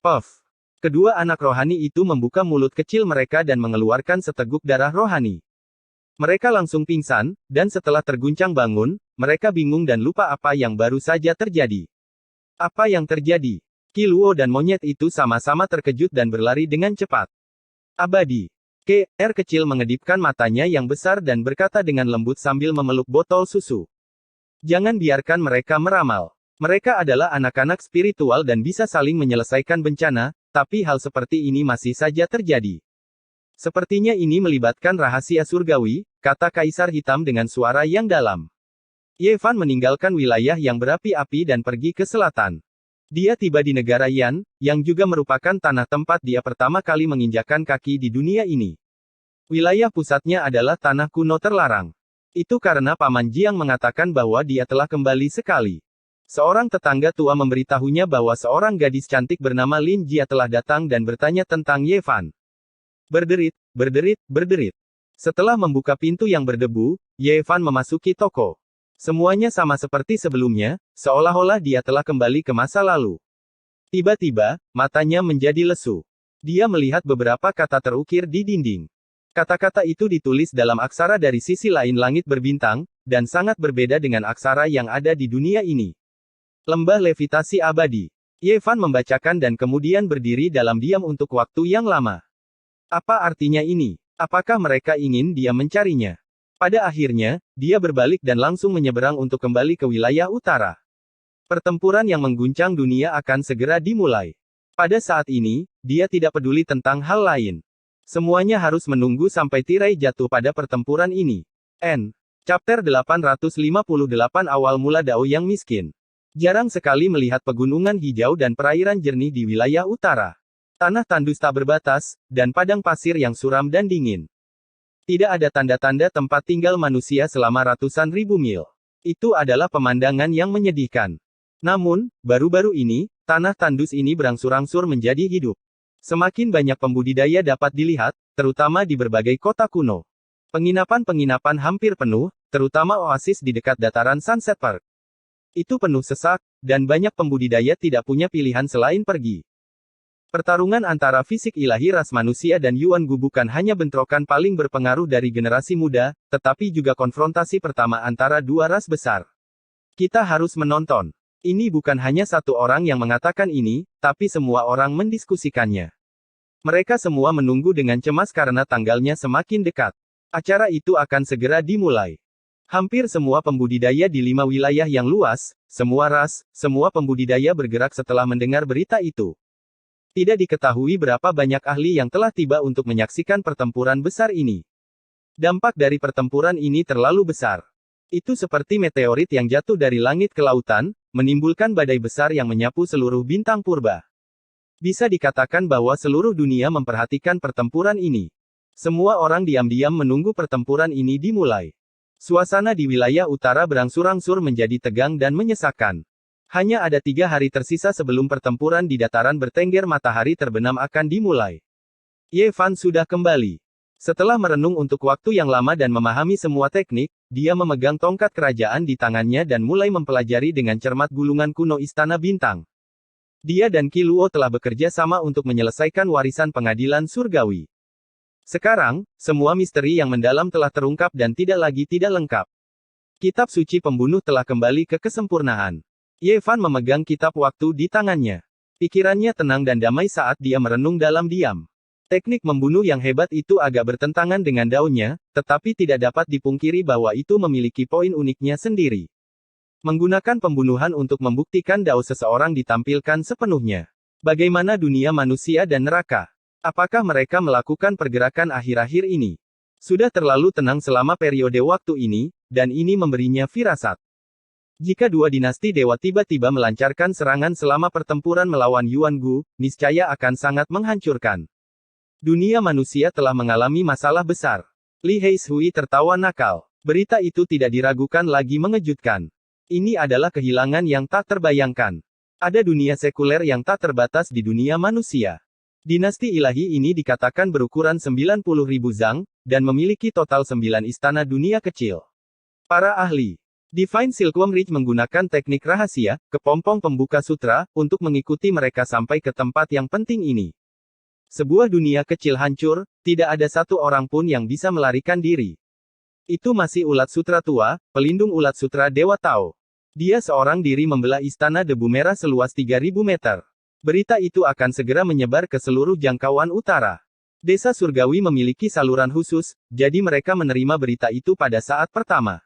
Puff. Kedua anak rohani itu membuka mulut kecil mereka dan mengeluarkan seteguk darah rohani. Mereka langsung pingsan, dan setelah terguncang bangun, mereka bingung dan lupa apa yang baru saja terjadi. Apa yang terjadi? Qi Luo dan monyet itu sama-sama terkejut dan berlari dengan cepat. Abadi. R kecil mengedipkan matanya yang besar dan berkata dengan lembut sambil memeluk botol susu. Jangan biarkan mereka meramal. Mereka adalah anak-anak spiritual dan bisa saling menyelesaikan bencana, tapi hal seperti ini masih saja terjadi. Sepertinya ini melibatkan rahasia surgawi, kata Kaisar Hitam dengan suara yang dalam. Ye Fan meninggalkan wilayah yang berapi-api dan pergi ke selatan. Dia tiba di negara Yan, yang juga merupakan tanah tempat dia pertama kali menginjakkan kaki di dunia ini. Wilayah pusatnya adalah tanah kuno terlarang. Itu karena Paman Jiang mengatakan bahwa dia telah kembali sekali. Seorang tetangga tua memberitahunya bahwa seorang gadis cantik bernama Lin Jia telah datang dan bertanya tentang Ye Fan. Berderit, berderit, berderit. Setelah membuka pintu yang berdebu, Ye Fan memasuki toko. Semuanya sama seperti sebelumnya, seolah-olah dia telah kembali ke masa lalu. Tiba-tiba, matanya menjadi lesu. Dia melihat beberapa kata terukir di dinding. Kata-kata itu ditulis dalam aksara dari sisi lain langit berbintang, dan sangat berbeda dengan aksara yang ada di dunia ini. Lembah levitasi abadi. Ye Fan membacakan dan kemudian berdiri dalam diam untuk waktu yang lama. Apa artinya ini? Apakah mereka ingin dia mencarinya? Pada akhirnya, dia berbalik dan langsung menyeberang untuk kembali ke wilayah utara. Pertempuran yang mengguncang dunia akan segera dimulai. Pada saat ini, dia tidak peduli tentang hal lain. Semuanya harus menunggu sampai tirai jatuh pada pertempuran ini. Chapter 858 Awal mula Dao yang miskin. Jarang sekali melihat pegunungan hijau dan perairan jernih di wilayah utara. Tanah tandus tak berbatas, dan padang pasir yang suram dan dingin. Tidak ada tanda-tanda tempat tinggal manusia selama ratusan ribu mil. Itu adalah pemandangan yang menyedihkan. Namun, baru-baru ini, tanah tandus ini berangsur-angsur menjadi hidup. Semakin banyak pembudidaya dapat dilihat, terutama di berbagai kota kuno. Penginapan-penginapan hampir penuh, terutama oasis di dekat dataran Sunset Park. Itu penuh sesak, dan banyak pembudidaya tidak punya pilihan selain pergi. Pertarungan antara fisik ilahi ras manusia dan Yuan Gu bukan hanya bentrokan paling berpengaruh dari generasi muda, tetapi juga konfrontasi pertama antara dua ras besar. Kita harus menonton. Ini bukan hanya satu orang yang mengatakan ini, tapi semua orang mendiskusikannya. Mereka semua menunggu dengan cemas karena tanggalnya semakin dekat. Acara itu akan segera dimulai. Hampir semua pembudidaya di 5 wilayah yang luas, semua ras, semua pembudidaya bergerak setelah mendengar berita itu. Tidak diketahui berapa banyak ahli yang telah tiba untuk menyaksikan pertempuran besar ini. Dampak dari pertempuran ini terlalu besar. Itu seperti meteorit yang jatuh dari langit ke lautan, menimbulkan badai besar yang menyapu seluruh bintang purba. Bisa dikatakan bahwa seluruh dunia memperhatikan pertempuran ini. Semua orang diam-diam menunggu pertempuran ini dimulai. Suasana di wilayah utara berangsur-angsur menjadi tegang dan menyesakkan. Hanya ada 3 hari tersisa sebelum pertempuran di dataran bertengger matahari terbenam akan dimulai. Ye Fan sudah kembali. Setelah merenung untuk waktu yang lama dan memahami semua teknik, dia memegang tongkat kerajaan di tangannya dan mulai mempelajari dengan cermat gulungan kuno Istana Bintang. Dia dan Qi Luo telah bekerja sama untuk menyelesaikan warisan pengadilan surgawi. Sekarang, semua misteri yang mendalam telah terungkap dan tidak lagi tidak lengkap. Kitab suci pembunuh telah kembali ke kesempurnaan. Ye Fan memegang kitab waktu di tangannya. Pikirannya tenang dan damai saat dia merenung dalam diam. Teknik membunuh yang hebat itu agak bertentangan dengan daunnya, tetapi tidak dapat dipungkiri bahwa itu memiliki poin uniknya sendiri. Menggunakan pembunuhan untuk membuktikan dao seseorang ditampilkan sepenuhnya. Bagaimana dunia manusia dan neraka? Apakah mereka melakukan pergerakan akhir-akhir ini? Sudah terlalu tenang selama periode waktu ini, dan ini memberinya firasat. Jika dua dinasti dewa tiba-tiba melancarkan serangan selama pertempuran melawan Yuan Gu, niscaya akan sangat menghancurkan. Dunia manusia telah mengalami masalah besar. Li Heishui tertawa nakal. Berita itu tidak diragukan lagi mengejutkan. Ini adalah kehilangan yang tak terbayangkan. Ada dunia sekuler yang tak terbatas di dunia manusia. Dinasti ilahi ini dikatakan berukuran 90.000 zang, dan memiliki total 9 istana dunia kecil. Para ahli Divine Silkworm Ridge menggunakan teknik rahasia, kepompong pembuka sutra, untuk mengikuti mereka sampai ke tempat yang penting ini. Sebuah dunia kecil hancur, tidak ada satu orang pun yang bisa melarikan diri. Itu masih ulat sutra tua, pelindung ulat sutra Dewa Tao. Dia seorang diri membelah istana debu merah seluas 3.000 meter. Berita itu akan segera menyebar ke seluruh jangkauan utara. Desa surgawi memiliki saluran khusus, jadi mereka menerima berita itu pada saat pertama.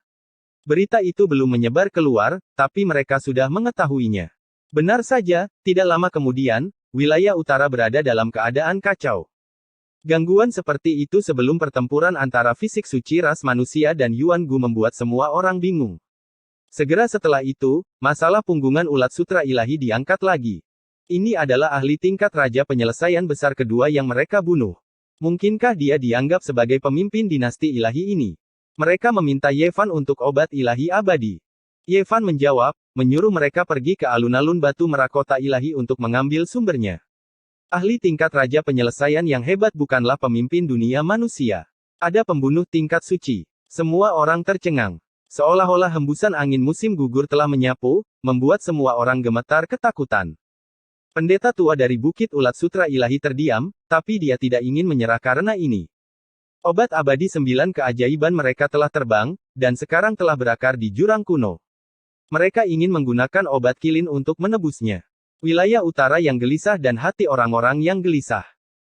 Berita itu belum menyebar keluar, tapi mereka sudah mengetahuinya. Benar saja, tidak lama kemudian, wilayah utara berada dalam keadaan kacau. Gangguan seperti itu sebelum pertempuran antara fisik suci ras manusia dan Yuan Gu membuat semua orang bingung. Segera setelah itu, masalah punggungan ulat sutra ilahi diangkat lagi. Ini adalah ahli tingkat raja penyelesaian besar kedua yang mereka bunuh. Mungkinkah dia dianggap sebagai pemimpin dinasti ilahi ini? Mereka meminta Ye Fan untuk obat ilahi abadi. Ye Fan menjawab, menyuruh mereka pergi ke alun-alun batu merakota ilahi untuk mengambil sumbernya. Ahli tingkat raja penyelesaian yang hebat bukanlah pemimpin dunia manusia. Ada pembunuh tingkat suci. Semua orang tercengang. Seolah-olah hembusan angin musim gugur telah menyapu, membuat semua orang gemetar ketakutan. Pendeta tua dari Bukit Ulat Sutra Ilahi terdiam, tapi dia tidak ingin menyerah karena ini. Obat abadi 9 keajaiban mereka telah terbang, dan sekarang telah berakar di jurang kuno. Mereka ingin menggunakan obat kilin untuk menebusnya. Wilayah utara yang gelisah dan hati orang-orang yang gelisah.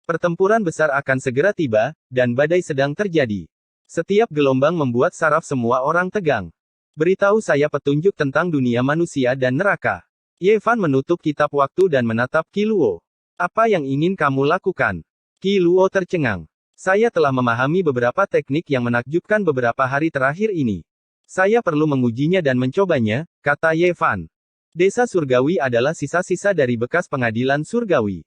Pertempuran besar akan segera tiba, dan badai sedang terjadi. Setiap gelombang membuat saraf semua orang tegang. Beritahu saya petunjuk tentang dunia manusia dan neraka. Ye Fan menutup kitab waktu dan menatap Qi Luo. Apa yang ingin kamu lakukan? Qi Luo tercengang. Saya telah memahami beberapa teknik yang menakjubkan beberapa hari terakhir ini. Saya perlu mengujinya dan mencobanya, kata Ye Fan. Desa surgawi adalah sisa-sisa dari bekas pengadilan surgawi.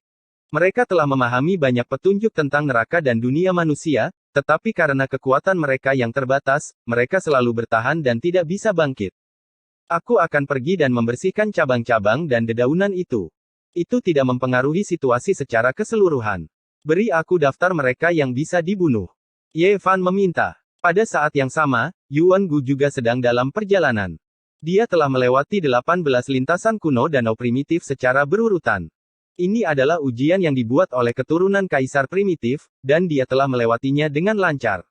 Mereka telah memahami banyak petunjuk tentang neraka dan dunia manusia, tetapi karena kekuatan mereka yang terbatas, mereka selalu bertahan dan tidak bisa bangkit. Aku akan pergi dan membersihkan cabang-cabang dan dedaunan itu. Itu tidak mempengaruhi situasi secara keseluruhan. Beri aku daftar mereka yang bisa dibunuh. Ye Fan meminta. Pada saat yang sama, Yuan Gu juga sedang dalam perjalanan. Dia telah melewati 18 lintasan kuno danau primitif secara berurutan. Ini adalah ujian yang dibuat oleh keturunan kaisar primitif, dan dia telah melewatinya dengan lancar.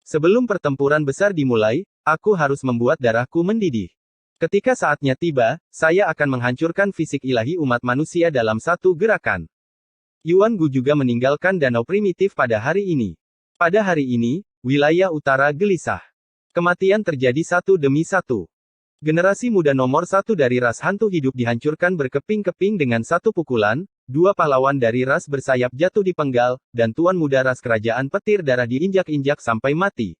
Sebelum pertempuran besar dimulai, aku harus membuat darahku mendidih. Ketika saatnya tiba, saya akan menghancurkan fisik ilahi umat manusia dalam satu gerakan. Yuan Gu juga meninggalkan danau primitif pada hari ini. Pada hari ini, wilayah utara gelisah. Kematian terjadi satu demi satu. Generasi muda nomor satu dari ras hantu hidup dihancurkan berkeping-keping dengan satu pukulan, dua pahlawan dari ras bersayap jatuh dipenggal, dan tuan muda ras kerajaan petir darah diinjak-injak sampai mati.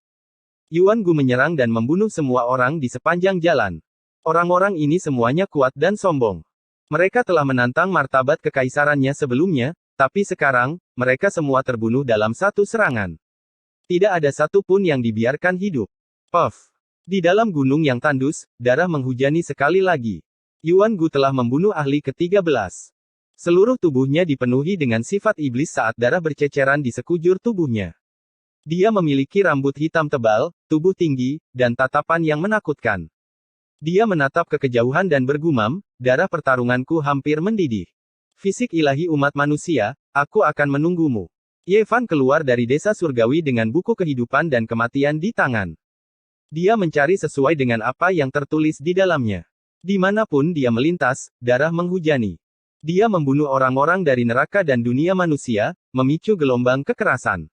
Yuan Gu menyerang dan membunuh semua orang di sepanjang jalan. Orang-orang ini semuanya kuat dan sombong. Mereka telah menantang martabat kekaisarannya sebelumnya, tapi sekarang, mereka semua terbunuh dalam satu serangan. Tidak ada satu pun yang dibiarkan hidup. Puff. Di dalam gunung yang tandus, darah menghujani sekali lagi. Yuan Gu telah membunuh ahli ke-13. Seluruh tubuhnya dipenuhi dengan sifat iblis saat darah berceceran di sekujur tubuhnya. Dia memiliki rambut hitam tebal, tubuh tinggi, dan tatapan yang menakutkan. Dia menatap ke kejauhan dan bergumam, darah pertarunganku hampir mendidih. Fisik ilahi umat manusia, aku akan menunggumu. Ye Fan keluar dari desa surgawi dengan buku kehidupan dan kematian di tangan. Dia mencari sesuai dengan apa yang tertulis di dalamnya. Dimanapun dia melintas, darah menghujani. Dia membunuh orang-orang dari neraka dan dunia manusia, memicu gelombang kekerasan.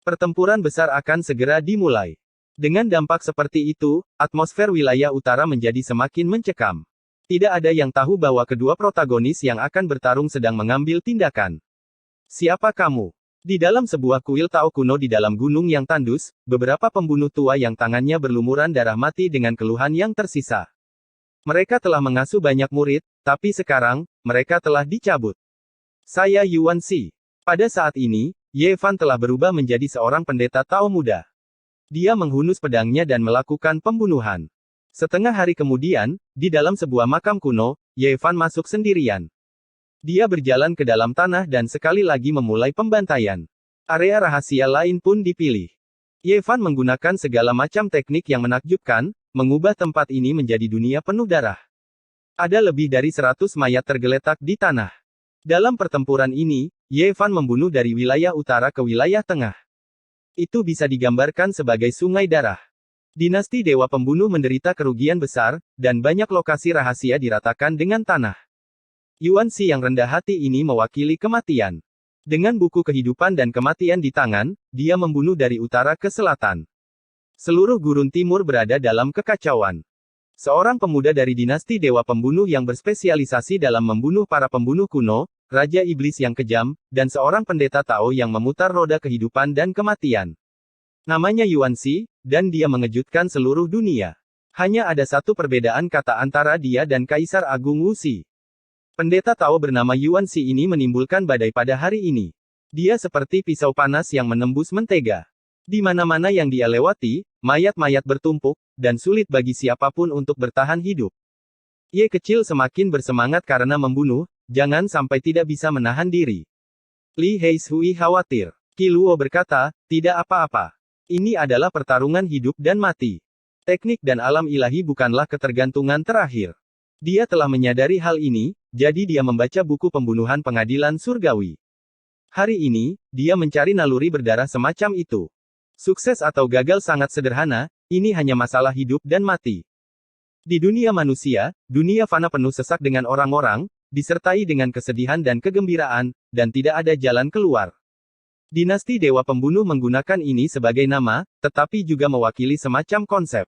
Pertempuran besar akan segera dimulai. Dengan dampak seperti itu, atmosfer wilayah utara menjadi semakin mencekam. Tidak ada yang tahu bahwa kedua protagonis yang akan bertarung sedang mengambil tindakan. Siapa kamu? Di dalam sebuah kuil Tao kuno di dalam gunung yang tandus, beberapa pembunuh tua yang tangannya berlumuran darah mati dengan keluhan yang tersisa. Mereka telah mengasuh banyak murid, tapi sekarang, mereka telah dicabut. Saya Yuan Xi. Pada saat ini, Ye Fan telah berubah menjadi seorang pendeta Tao muda. Dia menghunus pedangnya dan melakukan pembunuhan. Setengah hari kemudian, di dalam sebuah makam kuno, Ye Fan masuk sendirian. Dia berjalan ke dalam tanah dan sekali lagi memulai pembantaian. Area rahasia lain pun dipilih. Ye Fan menggunakan segala macam teknik yang menakjubkan, mengubah tempat ini menjadi dunia penuh darah. Ada lebih dari 100 mayat tergeletak di tanah. Dalam pertempuran ini, Ye Fan membunuh dari wilayah utara ke wilayah tengah. Itu bisa digambarkan sebagai sungai darah. Dinasti Dewa Pembunuh menderita kerugian besar, dan banyak lokasi rahasia diratakan dengan tanah. Yuan Xi yang rendah hati ini mewakili kematian. Dengan buku kehidupan dan kematian di tangan, dia membunuh dari utara ke selatan. Seluruh gurun timur berada dalam kekacauan. Seorang pemuda dari dinasti Dewa Pembunuh yang berspesialisasi dalam membunuh para pembunuh kuno, Raja Iblis yang kejam, dan seorang pendeta Tao yang memutar roda kehidupan dan kematian. Namanya Yuan Xi, dan dia mengejutkan seluruh dunia. Hanya ada satu perbedaan kata antara dia dan Kaisar Agung Wu Xi. Pendeta Tao bernama Yuan Xi ini menimbulkan badai pada hari ini. Dia seperti pisau panas yang menembus mentega. Di mana-mana yang dia lewati, mayat-mayat bertumpuk, dan sulit bagi siapapun untuk bertahan hidup. Ye kecil semakin bersemangat karena membunuh, jangan sampai tidak bisa menahan diri. Li Heishui khawatir. Qi Luo berkata, tidak apa-apa. Ini adalah pertarungan hidup dan mati. Teknik dan alam ilahi bukanlah ketergantungan terakhir. Dia telah menyadari hal ini, jadi dia membaca buku pembunuhan pengadilan surgawi. Hari ini, dia mencari naluri berdarah semacam itu. Sukses atau gagal sangat sederhana, ini hanya masalah hidup dan mati. Di dunia manusia, dunia fana penuh sesak dengan orang-orang, disertai dengan kesedihan dan kegembiraan, dan tidak ada jalan keluar. Dinasti Dewa Pembunuh menggunakan ini sebagai nama, tetapi juga mewakili semacam konsep.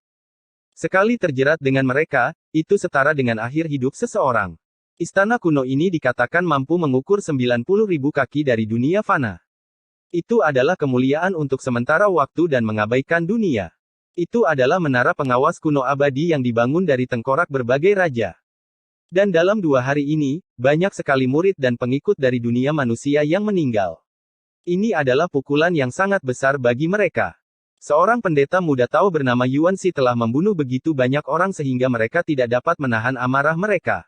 Sekali terjerat dengan mereka, itu setara dengan akhir hidup seseorang. Istana kuno ini dikatakan mampu mengukur 90.000 kaki dari dunia fana. Itu adalah kemuliaan untuk sementara waktu dan mengabaikan dunia. Itu adalah menara pengawas kuno abadi yang dibangun dari tengkorak berbagai raja. Dan dalam 2 hari ini, banyak sekali murid dan pengikut dari dunia manusia yang meninggal. Ini adalah pukulan yang sangat besar bagi mereka. Seorang pendeta muda Tao bernama Yuan Shi telah membunuh begitu banyak orang sehingga mereka tidak dapat menahan amarah mereka.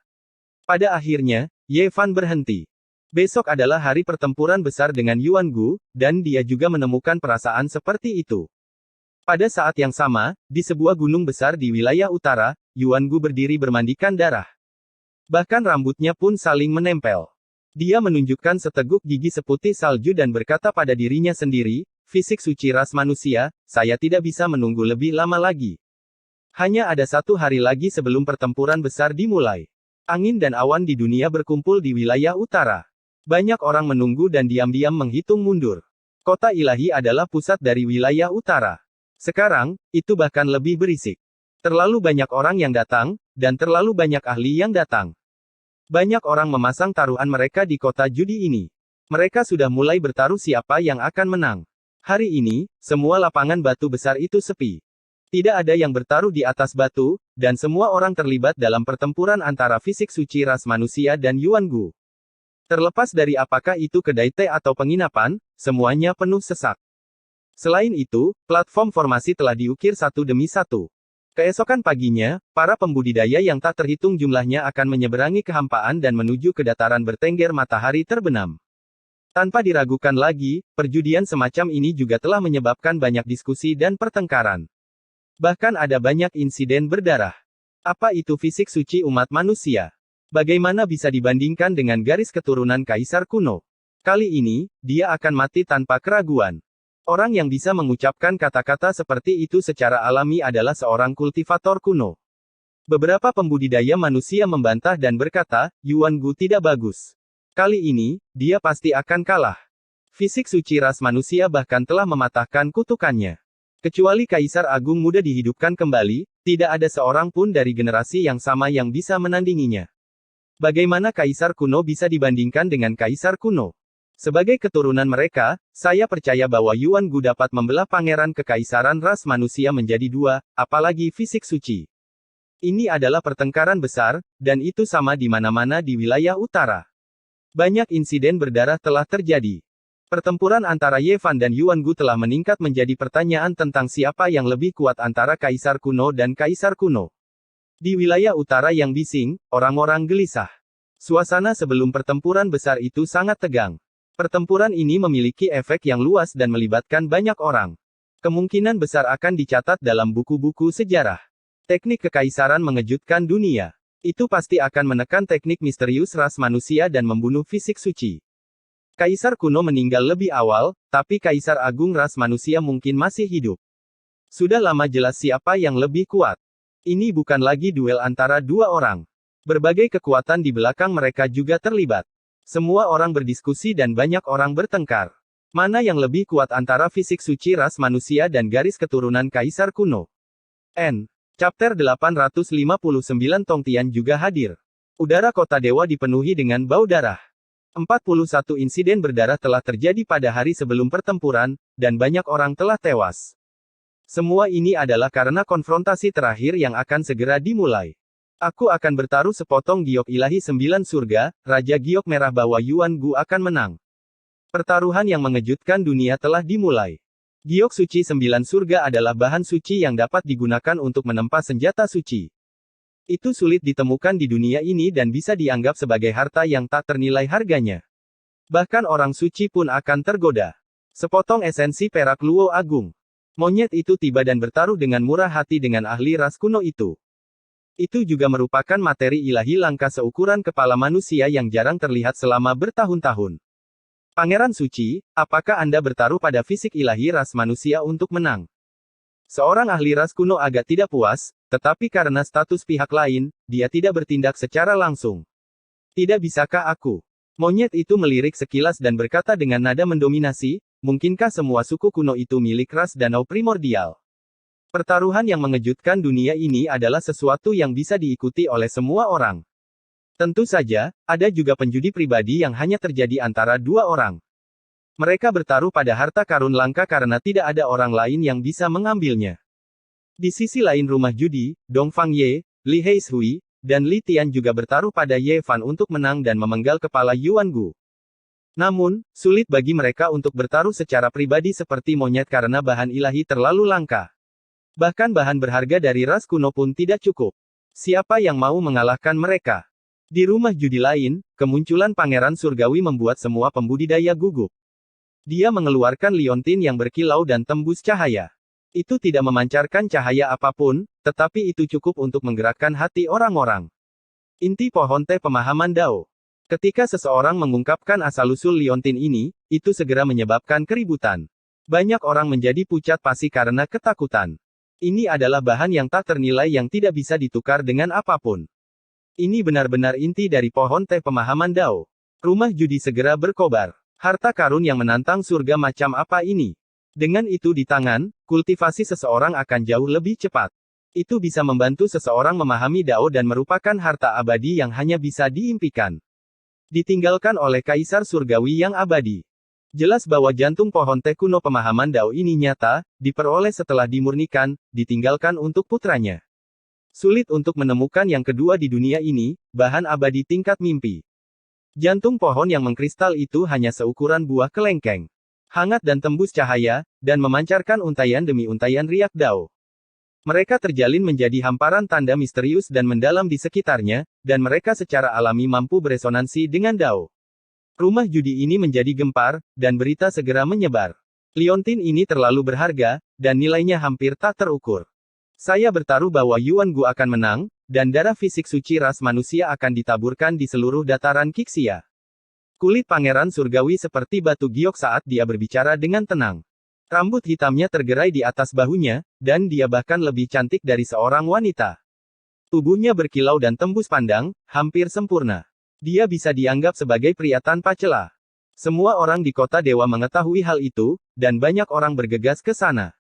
Pada akhirnya, Ye Fan berhenti. Besok adalah hari pertempuran besar dengan Yuan Gu, dan dia juga menemukan perasaan seperti itu. Pada saat yang sama, di sebuah gunung besar di wilayah utara, Yuan Gu berdiri bermandikan darah. Bahkan rambutnya pun saling menempel. Dia menunjukkan seteguk gigi seputih salju dan berkata pada dirinya sendiri, fisik suci ras manusia, saya tidak bisa menunggu lebih lama lagi. Hanya ada 1 hari lagi sebelum pertempuran besar dimulai. Angin dan awan di dunia berkumpul di wilayah utara. Banyak orang menunggu dan diam-diam menghitung mundur. Kota ilahi adalah pusat dari wilayah utara. Sekarang, itu bahkan lebih berisik. Terlalu banyak orang yang datang, dan terlalu banyak ahli yang datang. Banyak orang memasang taruhan mereka di kota judi ini. Mereka sudah mulai bertaruh siapa yang akan menang. Hari ini, semua lapangan batu besar itu sepi. Tidak ada yang bertaruh di atas batu, dan semua orang terlibat dalam pertempuran antara fisik suci ras manusia dan Yuan Gu. Terlepas dari apakah itu kedai teh atau penginapan, semuanya penuh sesak. Selain itu, platform formasi telah diukir satu demi satu. Keesokan paginya, para pembudidaya yang tak terhitung jumlahnya akan menyeberangi kehampaan dan menuju ke dataran bertengger matahari terbenam. Tanpa diragukan lagi, perjudian semacam ini juga telah menyebabkan banyak diskusi dan pertengkaran. Bahkan ada banyak insiden berdarah. Apa itu fisik suci umat manusia? Bagaimana bisa dibandingkan dengan garis keturunan kaisar kuno? Kali ini, dia akan mati tanpa keraguan. Orang yang bisa mengucapkan kata-kata seperti itu secara alami adalah seorang kultivator kuno. Beberapa pembudidaya manusia membantah dan berkata, Yuan Gu tidak bagus. Kali ini, dia pasti akan kalah. Fisik suci ras manusia bahkan telah mematahkan kutukannya. Kecuali Kaisar Agung muda dihidupkan kembali, tidak ada seorang pun dari generasi yang sama yang bisa menandinginya. Bagaimana Kaisar kuno bisa dibandingkan dengan Kaisar kuno? Sebagai keturunan mereka, saya percaya bahwa Yuan Gu dapat membelah pangeran kekaisaran ras manusia menjadi 2, apalagi fisik suci. Ini adalah pertengkaran besar, dan itu sama di mana-mana di wilayah utara. Banyak insiden berdarah telah terjadi. Pertempuran antara Ye Fan dan Yuan Gu telah meningkat menjadi pertanyaan tentang siapa yang lebih kuat antara Kaisar kuno dan Kaisar kuno. Di wilayah utara yang bising, orang-orang gelisah. Suasana sebelum pertempuran besar itu sangat tegang. Pertempuran ini memiliki efek yang luas dan melibatkan banyak orang. Kemungkinan besar akan dicatat dalam buku-buku sejarah. Teknik kekaisaran mengejutkan dunia. Itu pasti akan menekan teknik misterius ras manusia dan membunuh fisik suci. Kaisar kuno meninggal lebih awal, tapi Kaisar Agung ras manusia mungkin masih hidup. Sudah lama jelas siapa yang lebih kuat. Ini bukan lagi duel antara 2 orang. Berbagai kekuatan di belakang mereka juga terlibat. Semua orang berdiskusi dan banyak orang bertengkar. Mana yang lebih kuat antara fisik suci ras manusia dan garis keturunan Kaisar kuno? Chapter 859 Tongtian juga hadir. Udara kota dewa dipenuhi dengan bau darah. 41 insiden berdarah telah terjadi pada hari sebelum pertempuran, dan banyak orang telah tewas. Semua ini adalah karena konfrontasi terakhir yang akan segera dimulai. Aku akan bertaruh sepotong giok ilahi 9 surga, Raja Giok Merah bahwa Yuan Gu akan menang. Pertaruhan yang mengejutkan dunia telah dimulai. Giok suci 9 surga adalah bahan suci yang dapat digunakan untuk menempa senjata suci. Itu sulit ditemukan di dunia ini dan bisa dianggap sebagai harta yang tak ternilai harganya. Bahkan orang suci pun akan tergoda. Sepotong esensi perak luo agung. Monyet itu tiba dan bertaruh dengan murah hati dengan ahli ras kuno itu. Itu juga merupakan materi ilahi langka seukuran kepala manusia yang jarang terlihat selama bertahun-tahun. Pangeran Suci, apakah Anda bertaruh pada fisik ilahi ras manusia untuk menang? Seorang ahli ras kuno agak tidak puas, tetapi karena status pihak lain, dia tidak bertindak secara langsung. Tidak bisakah aku? Monyet itu melirik sekilas dan berkata dengan nada mendominasi, mungkinkah semua suku kuno itu milik ras danau primordial? Pertaruhan yang mengejutkan dunia ini adalah sesuatu yang bisa diikuti oleh semua orang. Tentu saja, ada juga penjudi pribadi yang hanya terjadi antara dua orang. Mereka bertaruh pada harta karun langka karena tidak ada orang lain yang bisa mengambilnya. Di sisi lain rumah judi, Dongfang Ye, Li Heishui, dan Li Tian juga bertaruh pada Ye Fan untuk menang dan memenggal kepala Yuan Gu. Namun, sulit bagi mereka untuk bertaruh secara pribadi seperti monyet karena bahan ilahi terlalu langka. Bahkan bahan berharga dari ras kuno pun tidak cukup. Siapa yang mau mengalahkan mereka? Di rumah judi lain, kemunculan pangeran surgawi membuat semua pembudidaya gugup. Dia mengeluarkan liontin yang berkilau dan tembus cahaya. Itu tidak memancarkan cahaya apapun, tetapi itu cukup untuk menggerakkan hati orang-orang. Inti pohon teh pemahaman Dao. Ketika seseorang mengungkapkan asal-usul liontin ini, itu segera menyebabkan keributan. Banyak orang menjadi pucat pasi karena ketakutan. Ini adalah bahan yang tak ternilai yang tidak bisa ditukar dengan apapun. Ini benar-benar inti dari pohon teh pemahaman Dao. Rumah judi segera berkobar. Harta karun yang menantang surga macam apa ini? Dengan itu di tangan, kultivasi seseorang akan jauh lebih cepat. Itu bisa membantu seseorang memahami Dao dan merupakan harta abadi yang hanya bisa diimpikan. Ditinggalkan oleh Kaisar Surgawi yang abadi. Jelas bahwa jantung pohon teh kuno pemahaman Dao ini nyata, diperoleh setelah dimurnikan, ditinggalkan untuk putranya. Sulit untuk menemukan yang kedua di dunia ini, bahan abadi tingkat mimpi. Jantung pohon yang mengkristal itu hanya seukuran buah kelengkeng. Hangat dan tembus cahaya, dan memancarkan untaian demi untaian riak Dao. Mereka terjalin menjadi hamparan tanda misterius dan mendalam di sekitarnya, dan mereka secara alami mampu beresonansi dengan Dao. Rumah judi ini menjadi gempar, dan berita segera menyebar. Liontin ini terlalu berharga, dan nilainya hampir tak terukur. Saya bertaruh bahwa Yuan Gu akan menang, dan darah fisik suci ras manusia akan ditaburkan di seluruh dataran Qixia. Kulit pangeran surgawi seperti batu giok saat dia berbicara dengan tenang. Rambut hitamnya tergerai di atas bahunya, dan dia bahkan lebih cantik dari seorang wanita. Tubuhnya berkilau dan tembus pandang, hampir sempurna. Dia bisa dianggap sebagai pria tanpa celah. Semua orang di kota dewa mengetahui hal itu, dan banyak orang bergegas ke sana.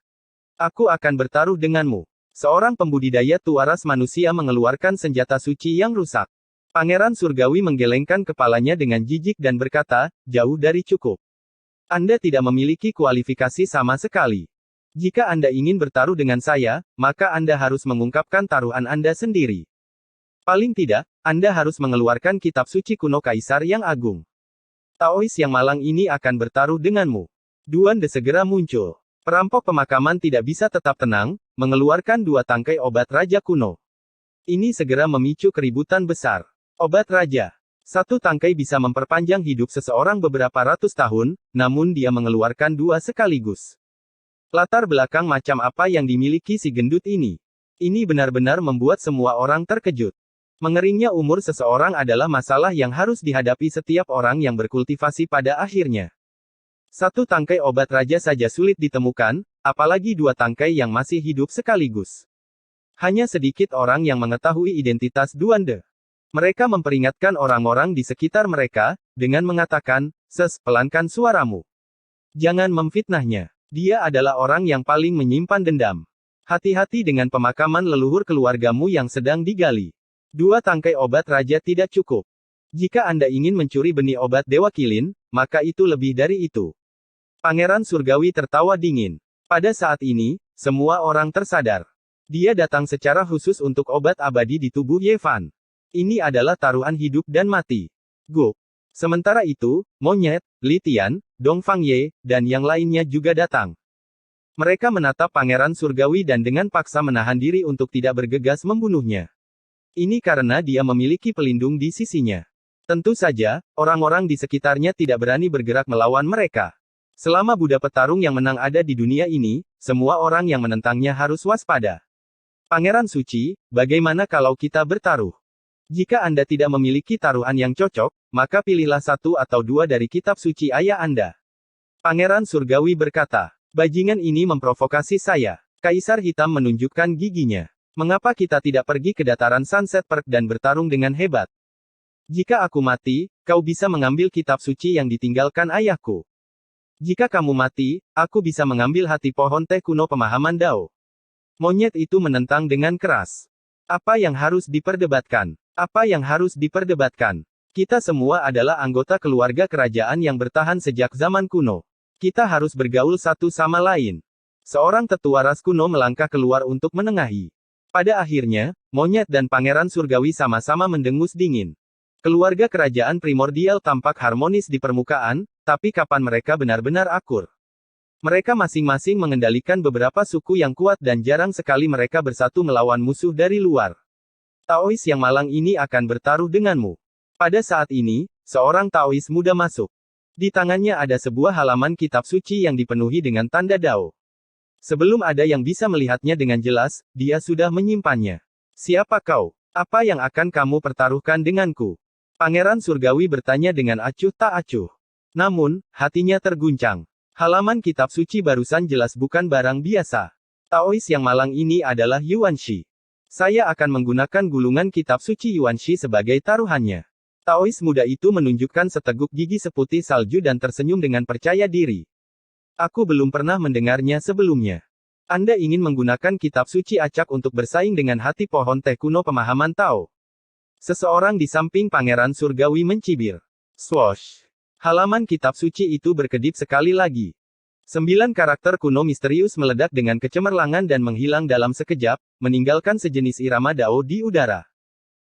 Aku akan bertaruh denganmu. Seorang pembudidaya tua ras manusia mengeluarkan senjata suci yang rusak. Pangeran surgawi menggelengkan kepalanya dengan jijik dan berkata, jauh dari cukup. Anda tidak memiliki kualifikasi sama sekali. Jika Anda ingin bertaruh dengan saya, maka Anda harus mengungkapkan taruhan Anda sendiri. Paling tidak, Anda harus mengeluarkan kitab suci kuno Kaisar yang agung. Taois yang malang ini akan bertaruh denganmu. Duan De segera muncul. Perampok pemakaman tidak bisa tetap tenang, mengeluarkan dua tangkai obat raja kuno. Ini segera memicu keributan besar. Obat raja. Satu tangkai bisa memperpanjang hidup seseorang beberapa ratus tahun, namun dia mengeluarkan dua sekaligus. Latar belakang macam apa yang dimiliki si gendut ini? Ini benar-benar membuat semua orang terkejut. Mengeringnya umur seseorang adalah masalah yang harus dihadapi setiap orang yang berkultivasi pada akhirnya. Satu tangkai obat raja saja sulit ditemukan, apalagi dua tangkai yang masih hidup sekaligus. Hanya sedikit orang yang mengetahui identitas Duan De. Mereka memperingatkan orang-orang di sekitar mereka, dengan mengatakan, pelankan suaramu. Jangan memfitnahnya. Dia adalah orang yang paling menyimpan dendam. Hati-hati dengan pemakaman leluhur keluargamu yang sedang digali. Dua tangkai obat raja tidak cukup. Jika Anda ingin mencuri benih obat Dewa Kilin, maka itu lebih dari itu. Pangeran Surgawi tertawa dingin. Pada saat ini, semua orang tersadar. Dia datang secara khusus untuk obat abadi di tubuh Ye Fan. Ini adalah taruhan hidup dan mati. Go. Sementara itu, Monyet, Li Tian, Dongfang Ye, dan yang lainnya juga datang. Mereka menatap Pangeran Surgawi dan dengan paksa menahan diri untuk tidak bergegas membunuhnya. Ini karena dia memiliki pelindung di sisinya. Tentu saja, orang-orang di sekitarnya tidak berani bergerak melawan mereka. Selama Buddha petarung yang menang ada di dunia ini, semua orang yang menentangnya harus waspada. Pangeran Suci, bagaimana kalau kita bertaruh? Jika Anda tidak memiliki taruhan yang cocok, maka pilihlah satu atau dua dari kitab suci ayah Anda. Pangeran Surgawi berkata, bajingan ini memprovokasi saya. Kaisar Hitam menunjukkan giginya. Mengapa kita tidak pergi ke dataran Sunset Park dan bertarung dengan hebat? Jika aku mati, kau bisa mengambil kitab suci yang ditinggalkan ayahku. Jika kamu mati, aku bisa mengambil hati pohon teh kuno pemahaman Dao. Monyet itu menentang dengan keras. Apa yang harus diperdebatkan? Apa yang harus diperdebatkan? Kita semua adalah anggota keluarga kerajaan yang bertahan sejak zaman kuno. Kita harus bergaul satu sama lain. Seorang tetua ras kuno melangkah keluar untuk menengahi. Pada akhirnya, monyet dan pangeran surgawi sama-sama mendengus dingin. Keluarga kerajaan primordial tampak harmonis di permukaan, tapi kapan mereka benar-benar akur? Mereka masing-masing mengendalikan beberapa suku yang kuat dan jarang sekali mereka bersatu melawan musuh dari luar. Taois yang malang ini akan bertaruh denganmu. Pada saat ini, seorang Taois muda masuk. Di tangannya ada sebuah halaman kitab suci yang dipenuhi dengan tanda Dao. Sebelum ada yang bisa melihatnya dengan jelas, dia sudah menyimpannya. Siapa kau? Apa yang akan kamu pertaruhkan denganku? Pangeran surgawi bertanya dengan acuh tak acuh. Namun, hatinya terguncang. Halaman kitab suci barusan jelas bukan barang biasa. Taois yang malang ini adalah Yuanshi. Saya akan menggunakan gulungan kitab suci Yuanshi sebagai taruhannya. Taois muda itu menunjukkan seteguk gigi seputih salju dan tersenyum dengan percaya diri. Aku belum pernah mendengarnya sebelumnya. Anda ingin menggunakan kitab suci acak untuk bersaing dengan hati pohon teh kuno pemahaman Tao. Seseorang di samping pangeran surgawi mencibir. Swoosh. Halaman kitab suci itu berkedip sekali lagi. 9 karakter kuno misterius meledak dengan kecemerlangan dan menghilang dalam sekejap, meninggalkan sejenis irama Dao di udara.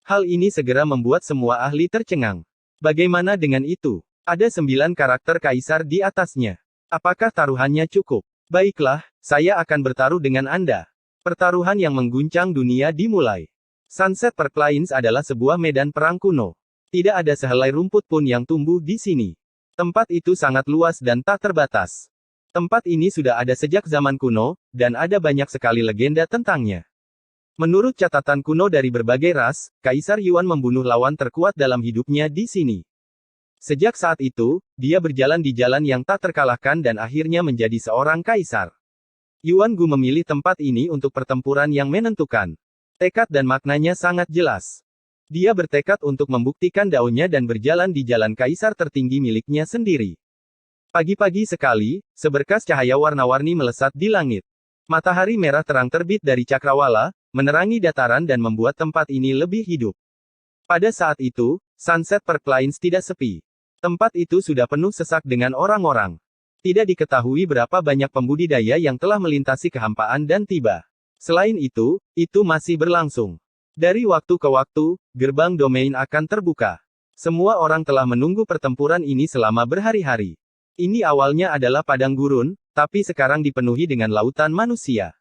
Hal ini segera membuat semua ahli tercengang. Bagaimana dengan itu? Ada 9 karakter kaisar di atasnya. Apakah taruhannya cukup? Baiklah, saya akan bertaruh dengan Anda. Pertaruhan yang mengguncang dunia dimulai. Sunset Park Plains adalah sebuah medan perang kuno. Tidak ada sehelai rumput pun yang tumbuh di sini. Tempat itu sangat luas dan tak terbatas. Tempat ini sudah ada sejak zaman kuno, dan ada banyak sekali legenda tentangnya. Menurut catatan kuno dari berbagai ras, Kaisar Yuan membunuh lawan terkuat dalam hidupnya di sini. Sejak saat itu, dia berjalan di jalan yang tak terkalahkan dan akhirnya menjadi seorang kaisar. Yuan Gu memilih tempat ini untuk pertempuran yang menentukan. Tekad dan maknanya sangat jelas. Dia bertekad untuk membuktikan daunnya dan berjalan di jalan kaisar tertinggi miliknya sendiri. Pagi-pagi sekali, seberkas cahaya warna-warni melesat di langit. Matahari merah terang terbit dari cakrawala, menerangi dataran dan membuat tempat ini lebih hidup. Pada saat itu, Sunset Park Plains tidak sepi. Tempat itu sudah penuh sesak dengan orang-orang. Tidak diketahui berapa banyak pembudidaya yang telah melintasi kehampaan dan tiba. Selain itu masih berlangsung. Dari waktu ke waktu, gerbang domain akan terbuka. Semua orang telah menunggu pertempuran ini selama berhari-hari. Ini awalnya adalah padang gurun, tapi sekarang dipenuhi dengan lautan manusia.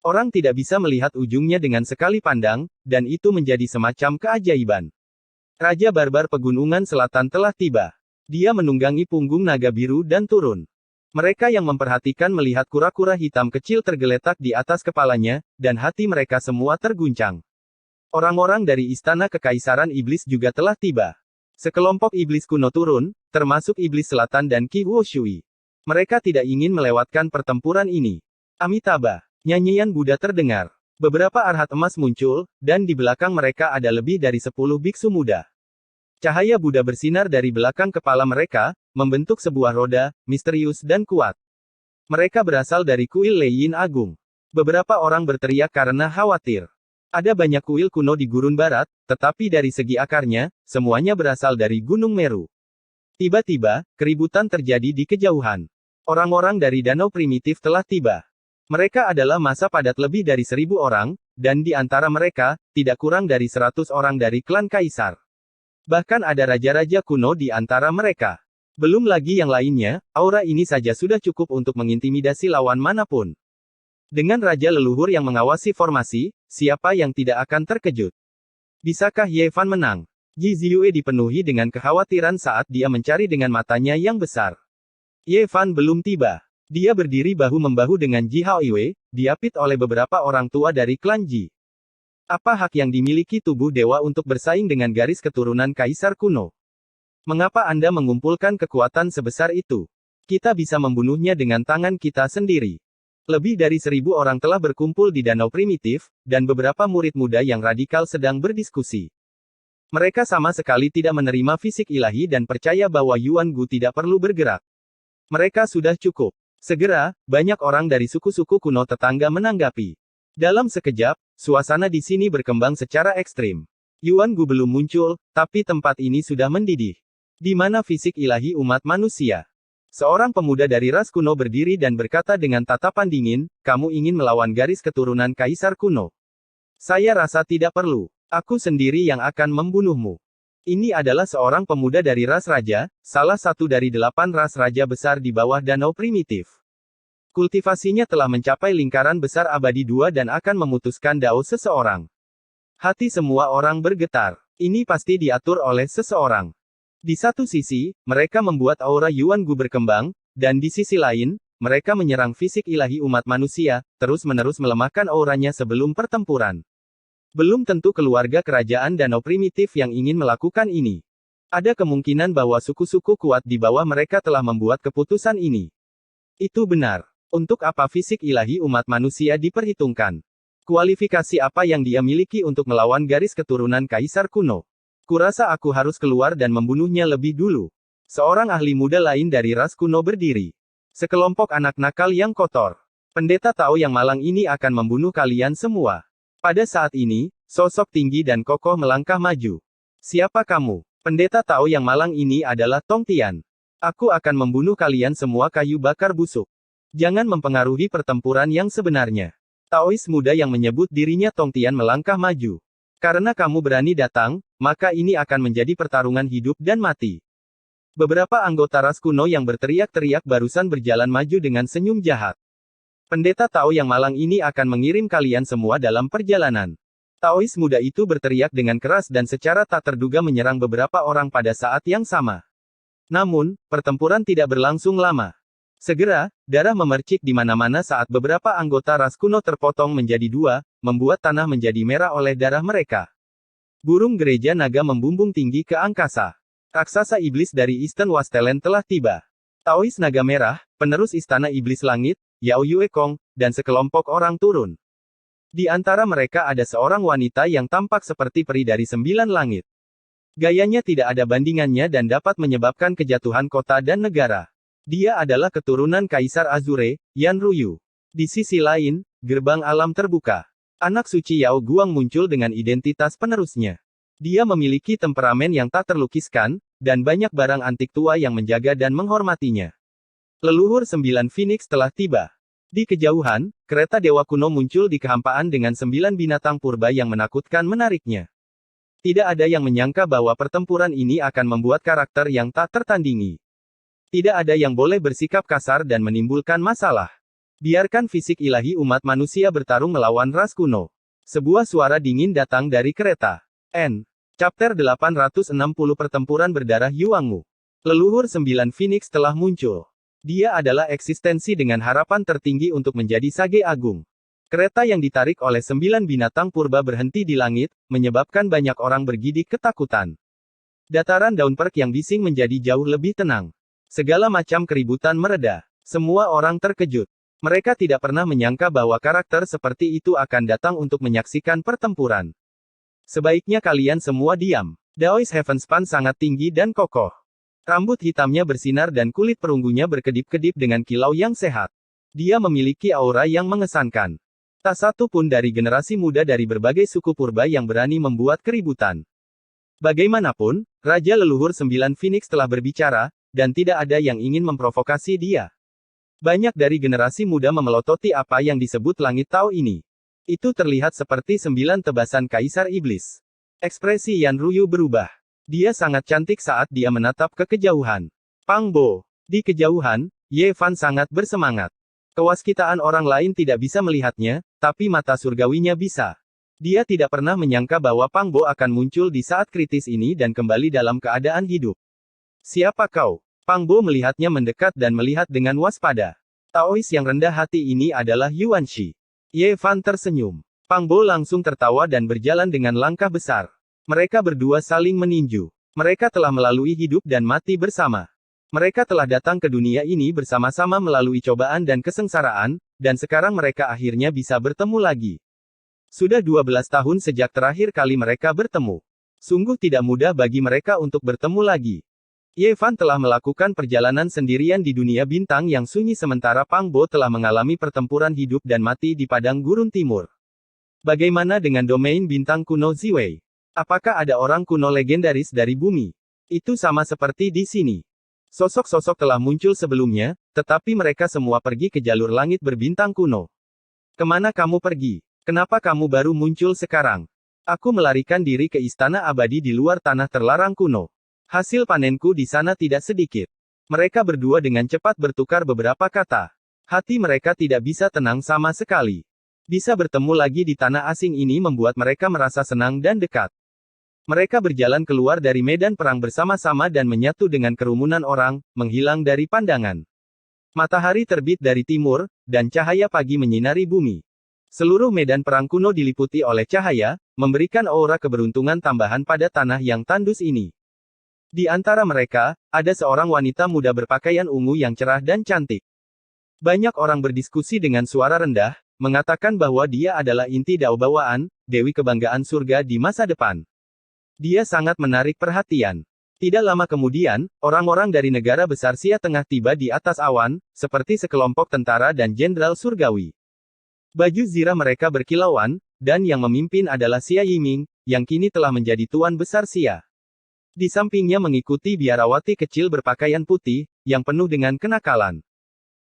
Orang tidak bisa melihat ujungnya dengan sekali pandang, dan itu menjadi semacam keajaiban. Raja Barbar Pegunungan Selatan telah tiba. Dia menunggangi punggung naga biru dan turun. Mereka yang memperhatikan melihat kura-kura hitam kecil tergeletak di atas kepalanya, dan hati mereka semua terguncang. Orang-orang dari Istana Kekaisaran Iblis juga telah tiba. Sekelompok iblis kuno turun, termasuk Iblis Selatan dan Qi Huoshui. Mereka tidak ingin melewatkan pertempuran ini. Amitabha. Nyanyian Buddha terdengar. Beberapa arhat emas muncul, dan di belakang mereka ada lebih dari 10 biksu muda. Cahaya Buddha bersinar dari belakang kepala mereka, membentuk sebuah roda, misterius dan kuat. Mereka berasal dari kuil Leiyin Agung. Beberapa orang berteriak karena khawatir. Ada banyak kuil kuno di Gurun Barat, tetapi dari segi akarnya, semuanya berasal dari Gunung Meru. Tiba-tiba, keributan terjadi di kejauhan. Orang-orang dari danau primitif telah tiba. Mereka adalah massa padat lebih dari 1000 orang, dan di antara mereka, tidak kurang dari 100 orang dari klan Kaisar. Bahkan ada raja-raja kuno di antara mereka. Belum lagi yang lainnya, aura ini saja sudah cukup untuk mengintimidasi lawan manapun. Dengan raja leluhur yang mengawasi formasi, siapa yang tidak akan terkejut? Bisakah Ye Fan menang? Ji Ziyue dipenuhi dengan kekhawatiran saat dia mencari dengan matanya yang besar. Ye Fan belum tiba. Dia berdiri bahu-membahu dengan Ji Haoiwei, diapit oleh beberapa orang tua dari klan Ji. Apa hak yang dimiliki tubuh dewa untuk bersaing dengan garis keturunan kaisar kuno? Mengapa Anda mengumpulkan kekuatan sebesar itu? Kita bisa membunuhnya dengan tangan kita sendiri. Lebih dari 1000 orang telah berkumpul di danau primitif, dan beberapa murid muda yang radikal sedang berdiskusi. Mereka sama sekali tidak menerima fisik ilahi dan percaya bahwa Yuan Gu tidak perlu bergerak. Mereka sudah cukup. Segera, banyak orang dari suku-suku kuno tetangga menanggapi. Dalam sekejap, suasana di sini berkembang secara ekstrim. Yuan Gu belum muncul, tapi tempat ini sudah mendidih. Di mana fisik ilahi umat manusia? Seorang pemuda dari ras kuno berdiri dan berkata dengan tatapan dingin, kamu ingin melawan garis keturunan kaisar kuno. Saya rasa tidak perlu. Aku sendiri yang akan membunuhmu. Ini adalah seorang pemuda dari ras raja, salah satu dari 8 ras raja besar di bawah danau primitif. Kultivasinya telah mencapai lingkaran besar abadi 2 dan akan memutuskan dao seseorang. Hati semua orang bergetar. Ini pasti diatur oleh seseorang. Di satu sisi, mereka membuat aura Yuan Gu berkembang, dan di sisi lain, mereka menyerang fisik ilahi umat manusia, terus-menerus melemahkan auranya sebelum pertempuran. Belum tentu keluarga kerajaan danau primitif yang ingin melakukan ini. Ada kemungkinan bahwa suku-suku kuat di bawah mereka telah membuat keputusan ini. Itu benar. Untuk apa fisik ilahi umat manusia diperhitungkan? Kualifikasi apa yang dia miliki untuk melawan garis keturunan kaisar kuno? Kurasa aku harus keluar dan membunuhnya lebih dulu. Seorang ahli muda lain dari ras kuno berdiri. Sekelompok anak nakal yang kotor. Pendeta Tao yang malang ini akan membunuh kalian semua. Pada saat ini, sosok tinggi dan kokoh melangkah maju. Siapa kamu? Pendeta Tao yang malang ini adalah Tong Tian. Aku akan membunuh kalian semua kayu bakar busuk. Jangan mempengaruhi pertempuran yang sebenarnya. Taois muda yang menyebut dirinya Tong Tian melangkah maju. Karena kamu berani datang, maka ini akan menjadi pertarungan hidup dan mati. Beberapa anggota ras kuno yang berteriak-teriak barusan berjalan maju dengan senyum jahat. Pendeta Tao yang malang ini akan mengirim kalian semua dalam perjalanan. Taois muda itu berteriak dengan keras dan secara tak terduga menyerang beberapa orang pada saat yang sama. Namun, pertempuran tidak berlangsung lama. Segera, darah memercik di mana-mana saat beberapa anggota ras kuno terpotong menjadi 2, membuat tanah menjadi merah oleh darah mereka. Burung gereja naga membumbung tinggi ke angkasa. Raksasa iblis dari Eastern Wastelen telah tiba. Taois naga merah, penerus istana iblis langit, Yao Yue Kong, dan sekelompok orang turun. Di antara mereka ada seorang wanita yang tampak seperti peri dari 9 langit. Gayanya tidak ada bandingannya dan dapat menyebabkan kejatuhan kota dan negara. Dia adalah keturunan Kaisar Azure, Yan Ruyu. Di sisi lain, gerbang alam terbuka. Anak suci Yao Guang muncul dengan identitas penerusnya. Dia memiliki temperamen yang tak terlukiskan, dan banyak barang antik tua yang menjaga dan menghormatinya. Leluhur 9 Phoenix telah tiba. Di kejauhan, kereta dewa kuno muncul di kehampaan dengan 9 binatang purba yang menakutkan menariknya. Tidak ada yang menyangka bahwa pertempuran ini akan membuat karakter yang tak tertandingi. Tidak ada yang boleh bersikap kasar dan menimbulkan masalah. Biarkan fisik ilahi umat manusia bertarung melawan ras kuno. Sebuah suara dingin datang dari kereta. Chapter 860 Pertempuran Berdarah Yuangmu. Leluhur 9 Phoenix telah muncul. Dia adalah eksistensi dengan harapan tertinggi untuk menjadi sage agung. Kereta yang ditarik oleh 9 binatang purba berhenti di langit, menyebabkan banyak orang bergidik ketakutan. Dataran daun perk yang bising menjadi jauh lebih tenang. Segala macam keributan mereda. Semua orang terkejut. Mereka tidak pernah menyangka bahwa karakter seperti itu akan datang untuk menyaksikan pertempuran. Sebaiknya kalian semua diam. Daois Heavenspan sangat tinggi dan kokoh. Rambut hitamnya bersinar dan kulit perunggunya berkedip-kedip dengan kilau yang sehat. Dia memiliki aura yang mengesankan. Tak satu pun dari generasi muda dari berbagai suku purba yang berani membuat keributan. Bagaimanapun, Raja Leluhur 9 Phoenix telah berbicara, dan tidak ada yang ingin memprovokasi dia. Banyak dari generasi muda memelototi apa yang disebut langit Tao ini. Itu terlihat seperti 9 tebasan Kaisar Iblis. Ekspresi Yan Ruyu berubah. Dia sangat cantik saat dia menatap ke kejauhan. Pang Bo. Di kejauhan, Ye Fan sangat bersemangat. Kewaskitaan orang lain tidak bisa melihatnya, tapi mata surgawinya bisa. Dia tidak pernah menyangka bahwa Pang Bo akan muncul di saat kritis ini dan kembali dalam keadaan hidup. Siapa kau? Pang Bo melihatnya mendekat dan melihat dengan waspada. Taois yang rendah hati ini adalah Yuan Shi. Ye Fan tersenyum. Pang Bo langsung tertawa dan berjalan dengan langkah besar. Mereka berdua saling meninju. Mereka telah melalui hidup dan mati bersama. Mereka telah datang ke dunia ini bersama-sama melalui cobaan dan kesengsaraan, dan sekarang mereka akhirnya bisa bertemu lagi. Sudah 12 tahun sejak terakhir kali mereka bertemu. Sungguh tidak mudah bagi mereka untuk bertemu lagi. Ye Fan telah melakukan perjalanan sendirian di dunia bintang yang sunyi sementara Pang Bo telah mengalami pertempuran hidup dan mati di padang gurun timur. Bagaimana dengan domain bintang kuno Ziwei? Apakah ada orang kuno legendaris dari bumi? Itu sama seperti di sini. Sosok-sosok telah muncul sebelumnya, tetapi mereka semua pergi ke jalur langit berbintang kuno. Kemana kamu pergi? Kenapa kamu baru muncul sekarang? Aku melarikan diri ke istana abadi di luar tanah terlarang kuno. Hasil panenku di sana tidak sedikit. Mereka berdua dengan cepat bertukar beberapa kata. Hati mereka tidak bisa tenang sama sekali. Bisa bertemu lagi di tanah asing ini membuat mereka merasa senang dan dekat. Mereka berjalan keluar dari medan perang bersama-sama dan menyatu dengan kerumunan orang, menghilang dari pandangan. Matahari terbit dari timur, dan cahaya pagi menyinari bumi. Seluruh medan perang kuno diliputi oleh cahaya, memberikan aura keberuntungan tambahan pada tanah yang tandus ini. Di antara mereka, ada seorang wanita muda berpakaian ungu yang cerah dan cantik. Banyak orang berdiskusi dengan suara rendah, mengatakan bahwa dia adalah inti Dao Bawaan, Dewi Kebanggaan Surga di masa depan. Dia sangat menarik perhatian. Tidak lama kemudian, orang-orang dari negara besar Sia Tengah tiba di atas awan, seperti sekelompok tentara dan jenderal surgawi. Baju zirah mereka berkilauan, dan yang memimpin adalah Xia Yiming, yang kini telah menjadi tuan besar Sia. Di sampingnya mengikuti biarawati kecil berpakaian putih, yang penuh dengan kenakalan.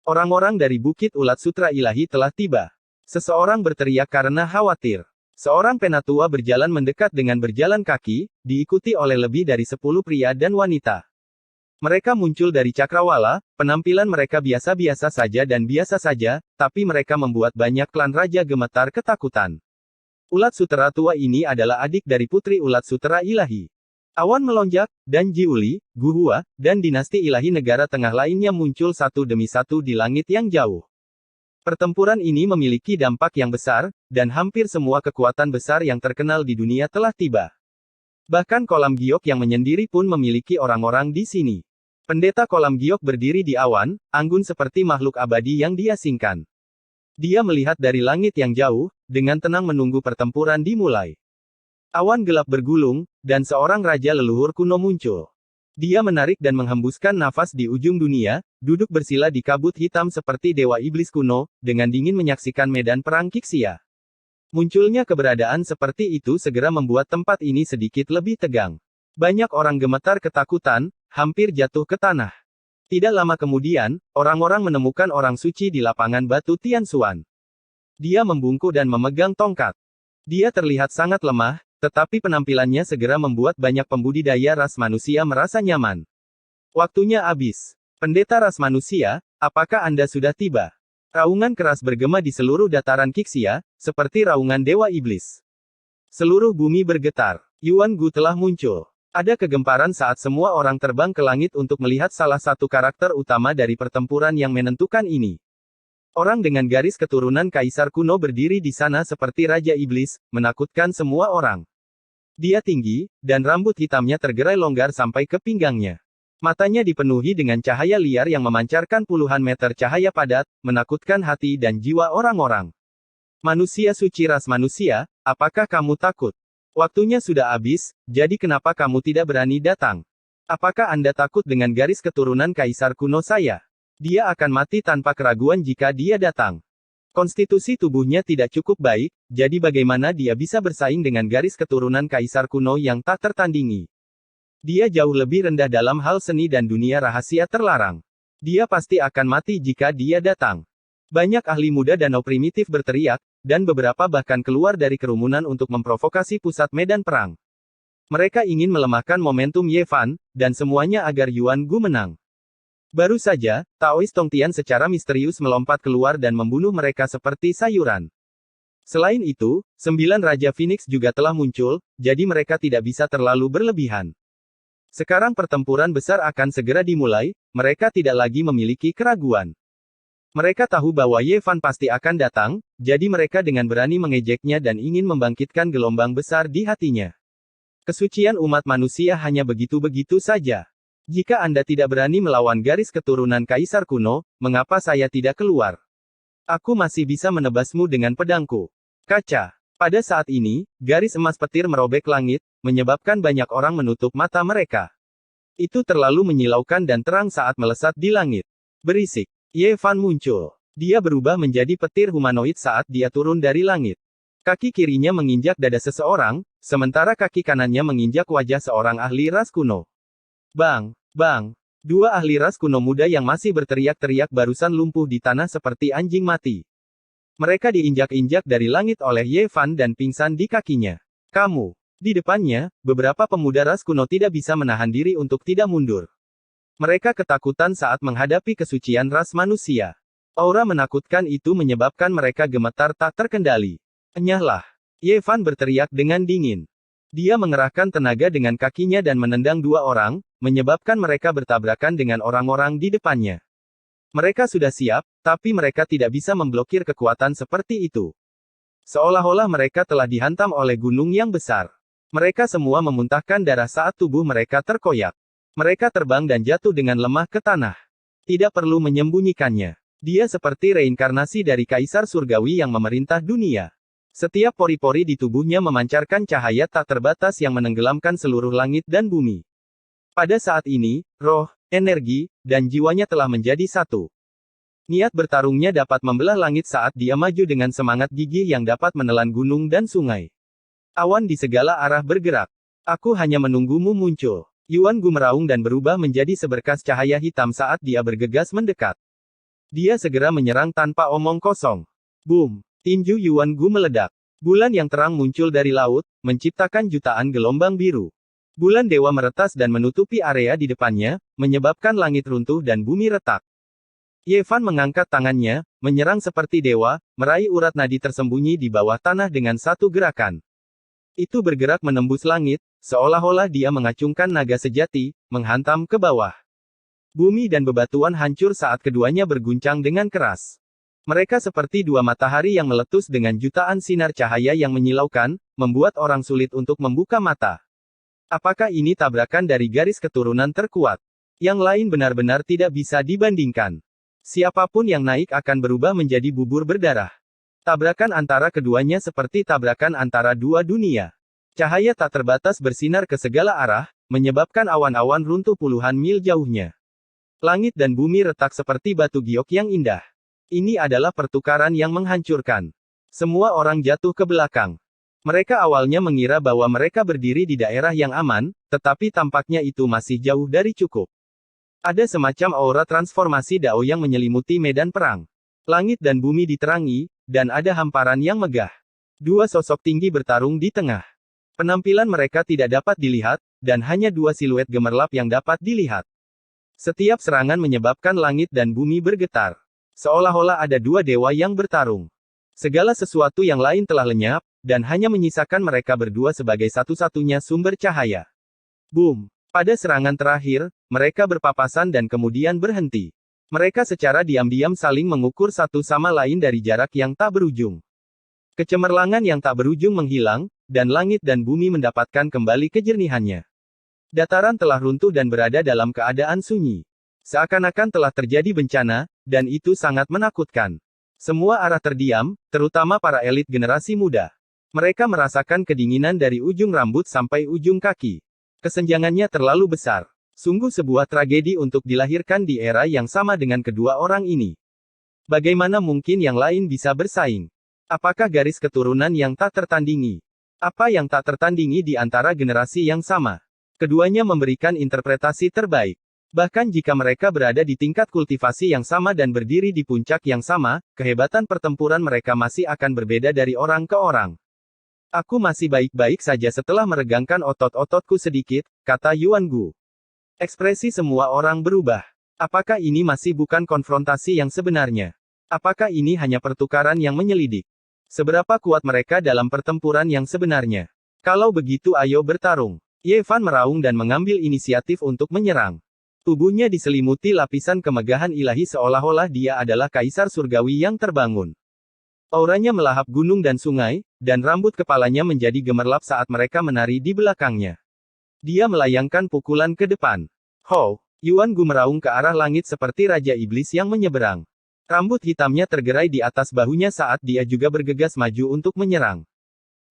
Orang-orang dari Bukit Ulat Sutra Ilahi telah tiba. Seseorang berteriak karena khawatir. Seorang penatua berjalan mendekat dengan berjalan kaki, diikuti oleh lebih dari 10 pria dan wanita. Mereka muncul dari cakrawala, penampilan mereka biasa-biasa saja dan biasa saja, tapi mereka membuat banyak klan raja gemetar ketakutan. Ulat Sutera tua ini adalah adik dari Putri Ulat Sutera Ilahi. Awan melonjak, dan Jiuli, Guhua, dan dinasti ilahi negara tengah lainnya muncul satu demi satu di langit yang jauh. Pertempuran ini memiliki dampak yang besar, dan hampir semua kekuatan besar yang terkenal di dunia telah tiba. Bahkan kolam giok yang menyendiri pun memiliki orang-orang di sini. Pendeta kolam giok berdiri di awan, anggun seperti makhluk abadi yang diasingkan. Dia melihat dari langit yang jauh, dengan tenang menunggu pertempuran dimulai. Awan gelap bergulung, dan seorang raja leluhur kuno muncul. Dia menarik dan menghembuskan nafas di ujung dunia, duduk bersila di kabut hitam seperti dewa iblis kuno, dengan dingin menyaksikan medan perang Qixia. Munculnya keberadaan seperti itu segera membuat tempat ini sedikit lebih tegang. Banyak orang gemetar ketakutan, hampir jatuh ke tanah. Tidak lama kemudian, orang-orang menemukan orang suci di lapangan batu Tianxuan. Dia membungkuk dan memegang tongkat. Dia terlihat sangat lemah, tetapi penampilannya segera membuat banyak pembudidaya ras manusia merasa nyaman. Waktunya habis. Pendeta ras manusia, apakah Anda sudah tiba? Raungan keras bergema di seluruh dataran Qixia, seperti raungan dewa iblis. Seluruh bumi bergetar. Yuan Gu telah muncul. Ada kegemparan saat semua orang terbang ke langit untuk melihat salah satu karakter utama dari pertempuran yang menentukan ini. Orang dengan garis keturunan kaisar kuno berdiri di sana seperti Raja Iblis, menakutkan semua orang. Dia tinggi, dan rambut hitamnya tergerai longgar sampai ke pinggangnya. Matanya dipenuhi dengan cahaya liar yang memancarkan puluhan meter cahaya padat, menakutkan hati dan jiwa orang-orang. Manusia suci ras manusia, apakah kamu takut? Waktunya sudah habis, jadi kenapa kamu tidak berani datang? Apakah Anda takut dengan garis keturunan kaisar kuno saya? Dia akan mati tanpa keraguan jika dia datang. Konstitusi tubuhnya tidak cukup baik, jadi bagaimana dia bisa bersaing dengan garis keturunan kaisar kuno yang tak tertandingi? Dia jauh lebih rendah dalam hal seni dan dunia rahasia terlarang. Dia pasti akan mati jika dia datang. Banyak ahli muda danau primitif berteriak, dan beberapa bahkan keluar dari kerumunan untuk memprovokasi pusat medan perang. Mereka ingin melemahkan momentum Ye Fan, dan semuanya agar Yuan Gu menang. Baru saja, Taoist Tongtian secara misterius melompat keluar dan membunuh mereka seperti sayuran. Selain itu, 9 Raja Phoenix juga telah muncul, jadi mereka tidak bisa terlalu berlebihan. Sekarang pertempuran besar akan segera dimulai, mereka tidak lagi memiliki keraguan. Mereka tahu bahwa Ye Fan pasti akan datang, jadi mereka dengan berani mengejeknya dan ingin membangkitkan gelombang besar di hatinya. Kesucian umat manusia hanya begitu-begitu saja. Jika Anda tidak berani melawan garis keturunan kaisar kuno, mengapa saya tidak keluar? Aku masih bisa menebasmu dengan pedangku. Kaca. Pada saat ini, garis emas petir merobek langit, menyebabkan banyak orang menutup mata mereka. Itu terlalu menyilaukan dan terang saat melesat di langit. Berisik. Ye Fan muncul. Dia berubah menjadi petir humanoid saat dia turun dari langit. Kaki kirinya menginjak dada seseorang, sementara kaki kanannya menginjak wajah seorang ahli ras kuno. Bang! Bang! Dua ahli ras kuno muda yang masih berteriak-teriak barusan lumpuh di tanah seperti anjing mati. Mereka diinjak-injak dari langit oleh Ye Fan dan pingsan di kakinya. Kamu! Di depannya, beberapa pemuda ras kuno tidak bisa menahan diri untuk tidak mundur. Mereka ketakutan saat menghadapi kesucian ras manusia. Aura menakutkan itu menyebabkan mereka gemetar tak terkendali. Enyahlah! Ye Fan berteriak dengan dingin. Dia mengerahkan tenaga dengan kakinya dan menendang dua orang, menyebabkan mereka bertabrakan dengan orang-orang di depannya. Mereka sudah siap, tapi mereka tidak bisa memblokir kekuatan seperti itu. Seolah-olah mereka telah dihantam oleh gunung yang besar. Mereka semua memuntahkan darah saat tubuh mereka terkoyak. Mereka terbang dan jatuh dengan lemah ke tanah. Tidak perlu menyembunyikannya. Dia seperti reinkarnasi dari Kaisar Surgawi yang memerintah dunia. Setiap pori-pori di tubuhnya memancarkan cahaya tak terbatas yang menenggelamkan seluruh langit dan bumi. Pada saat ini, roh, energi, dan jiwanya telah menjadi satu. Niat bertarungnya dapat membelah langit saat dia maju dengan semangat gigih yang dapat menelan gunung dan sungai. Awan di segala arah bergerak. Aku hanya menunggumu muncul. Yuan Gu meraung dan berubah menjadi seberkas cahaya hitam saat dia bergegas mendekat. Dia segera menyerang tanpa omong kosong. Boom! Tinju Yuan Gu meledak. Bulan yang terang muncul dari laut, menciptakan jutaan gelombang biru. Bulan dewa meretas dan menutupi area di depannya, menyebabkan langit runtuh dan bumi retak. Ye Fan mengangkat tangannya, menyerang seperti dewa, meraih urat nadi tersembunyi di bawah tanah dengan satu gerakan. Itu bergerak menembus langit, seolah-olah dia mengacungkan naga sejati, menghantam ke bawah. Bumi dan bebatuan hancur saat keduanya berguncang dengan keras. Mereka seperti dua matahari yang meletus dengan jutaan sinar cahaya yang menyilaukan, membuat orang sulit untuk membuka mata. Apakah ini tabrakan dari garis keturunan terkuat? Yang lain benar-benar tidak bisa dibandingkan. Siapapun yang naik akan berubah menjadi bubur berdarah. Tabrakan antara keduanya seperti tabrakan antara dua dunia. Cahaya tak terbatas bersinar ke segala arah, menyebabkan awan-awan runtuh puluhan mil jauhnya. Langit dan bumi retak seperti batu giok yang indah. Ini adalah pertukaran yang menghancurkan. Semua orang jatuh ke belakang. Mereka awalnya mengira bahwa mereka berdiri di daerah yang aman, tetapi tampaknya itu masih jauh dari cukup. Ada semacam aura transformasi Dao yang menyelimuti medan perang. Langit dan bumi diterangi, dan ada hamparan yang megah. Dua sosok tinggi bertarung di tengah. Penampilan mereka tidak dapat dilihat, dan hanya dua siluet gemerlap yang dapat dilihat. Setiap serangan menyebabkan langit dan bumi bergetar. Seolah-olah ada dua dewa yang bertarung. Segala sesuatu yang lain telah lenyap, dan hanya menyisakan mereka berdua sebagai satu-satunya sumber cahaya. Boom! Pada serangan terakhir, mereka berpapasan dan kemudian berhenti. Mereka secara diam-diam saling mengukur satu sama lain dari jarak yang tak berujung. Kecemerlangan yang tak berujung menghilang, dan langit dan bumi mendapatkan kembali kejernihannya. Dataran telah runtuh dan berada dalam keadaan sunyi. Seakan-akan telah terjadi bencana, dan itu sangat menakutkan. Semua arah terdiam, terutama para elit generasi muda. Mereka merasakan kedinginan dari ujung rambut sampai ujung kaki. Kesenjangannya terlalu besar. Sungguh sebuah tragedi untuk dilahirkan di era yang sama dengan kedua orang ini. Bagaimana mungkin yang lain bisa bersaing? Apakah garis keturunan yang tak tertandingi? Apa yang tak tertandingi di antara generasi yang sama? Keduanya memberikan interpretasi terbaik. Bahkan jika mereka berada di tingkat kultivasi yang sama dan berdiri di puncak yang sama, kehebatan pertempuran mereka masih akan berbeda dari orang ke orang. Aku masih baik-baik saja setelah meregangkan otot-ototku sedikit, kata Yuan Gu. Ekspresi semua orang berubah. Apakah ini masih bukan konfrontasi yang sebenarnya? Apakah ini hanya pertukaran yang menyelidik? Seberapa kuat mereka dalam pertempuran yang sebenarnya? Kalau begitu ayo bertarung. Ye Fan meraung dan mengambil inisiatif untuk menyerang. Tubuhnya diselimuti lapisan kemegahan ilahi seolah-olah dia adalah kaisar surgawi yang terbangun. Auranya melahap gunung dan sungai, dan rambut kepalanya menjadi gemerlap saat mereka menari di belakangnya. Dia melayangkan pukulan ke depan. Ho! Yuan Gu meraung ke arah langit seperti Raja Iblis yang menyeberang. Rambut hitamnya tergerai di atas bahunya saat dia juga bergegas maju untuk menyerang.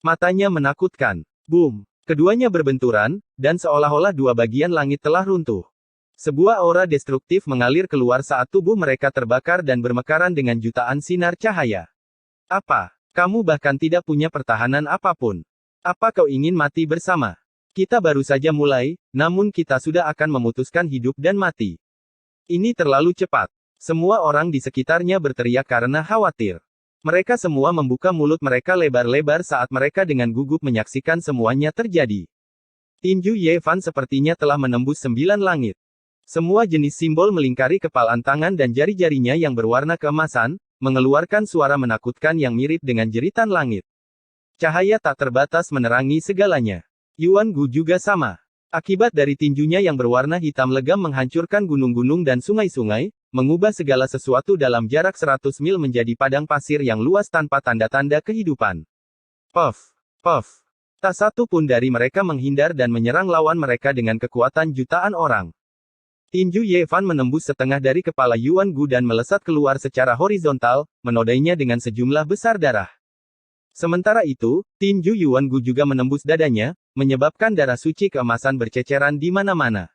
Matanya menakutkan. Boom! Keduanya berbenturan, dan seolah-olah dua bagian langit telah runtuh. Sebuah aura destruktif mengalir keluar saat tubuh mereka terbakar dan bermekaran dengan jutaan sinar cahaya. Apa? Kamu bahkan tidak punya pertahanan apapun. Apa kau ingin mati bersama? Kita baru saja mulai, namun kita sudah akan memutuskan hidup dan mati. Ini terlalu cepat. Semua orang di sekitarnya berteriak karena khawatir. Mereka semua membuka mulut mereka lebar-lebar saat mereka dengan gugup menyaksikan semuanya terjadi. Tinju Ye Fan sepertinya telah menembus 9 langit. Semua jenis simbol melingkari kepalan tangan dan jari-jarinya yang berwarna keemasan, mengeluarkan suara menakutkan yang mirip dengan jeritan langit. Cahaya tak terbatas menerangi segalanya. Yuan Gu juga sama. Akibat dari tinjunya yang berwarna hitam legam menghancurkan gunung-gunung dan sungai-sungai, mengubah segala sesuatu dalam jarak 100 mil menjadi padang pasir yang luas tanpa tanda-tanda kehidupan. Puff, puff. Tak satu pun dari mereka menghindar dan menyerang lawan mereka dengan kekuatan jutaan orang. Tinju Ye Fan menembus setengah dari kepala Yuan Gu dan melesat keluar secara horizontal, menodainya dengan sejumlah besar darah. Sementara itu, tinju Yuan Gu juga menembus dadanya, menyebabkan darah suci keemasan berceceran di mana-mana.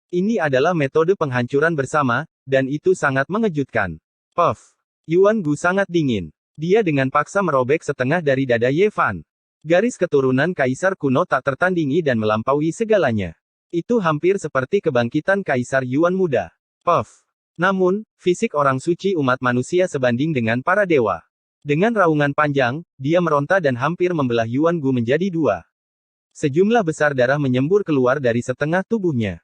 Ini adalah metode penghancuran bersama, dan itu sangat mengejutkan. Puff. Yuan Gu sangat dingin. Dia dengan paksa merobek setengah dari dada Ye Fan. Garis keturunan kaisar kuno tak tertandingi dan melampaui segalanya. Itu hampir seperti kebangkitan kaisar Yuan muda. Puff. Namun, fisik orang suci umat manusia sebanding dengan para dewa. Dengan raungan panjang, dia meronta dan hampir membelah Yuan Gu menjadi dua. Sejumlah besar darah menyembur keluar dari setengah tubuhnya.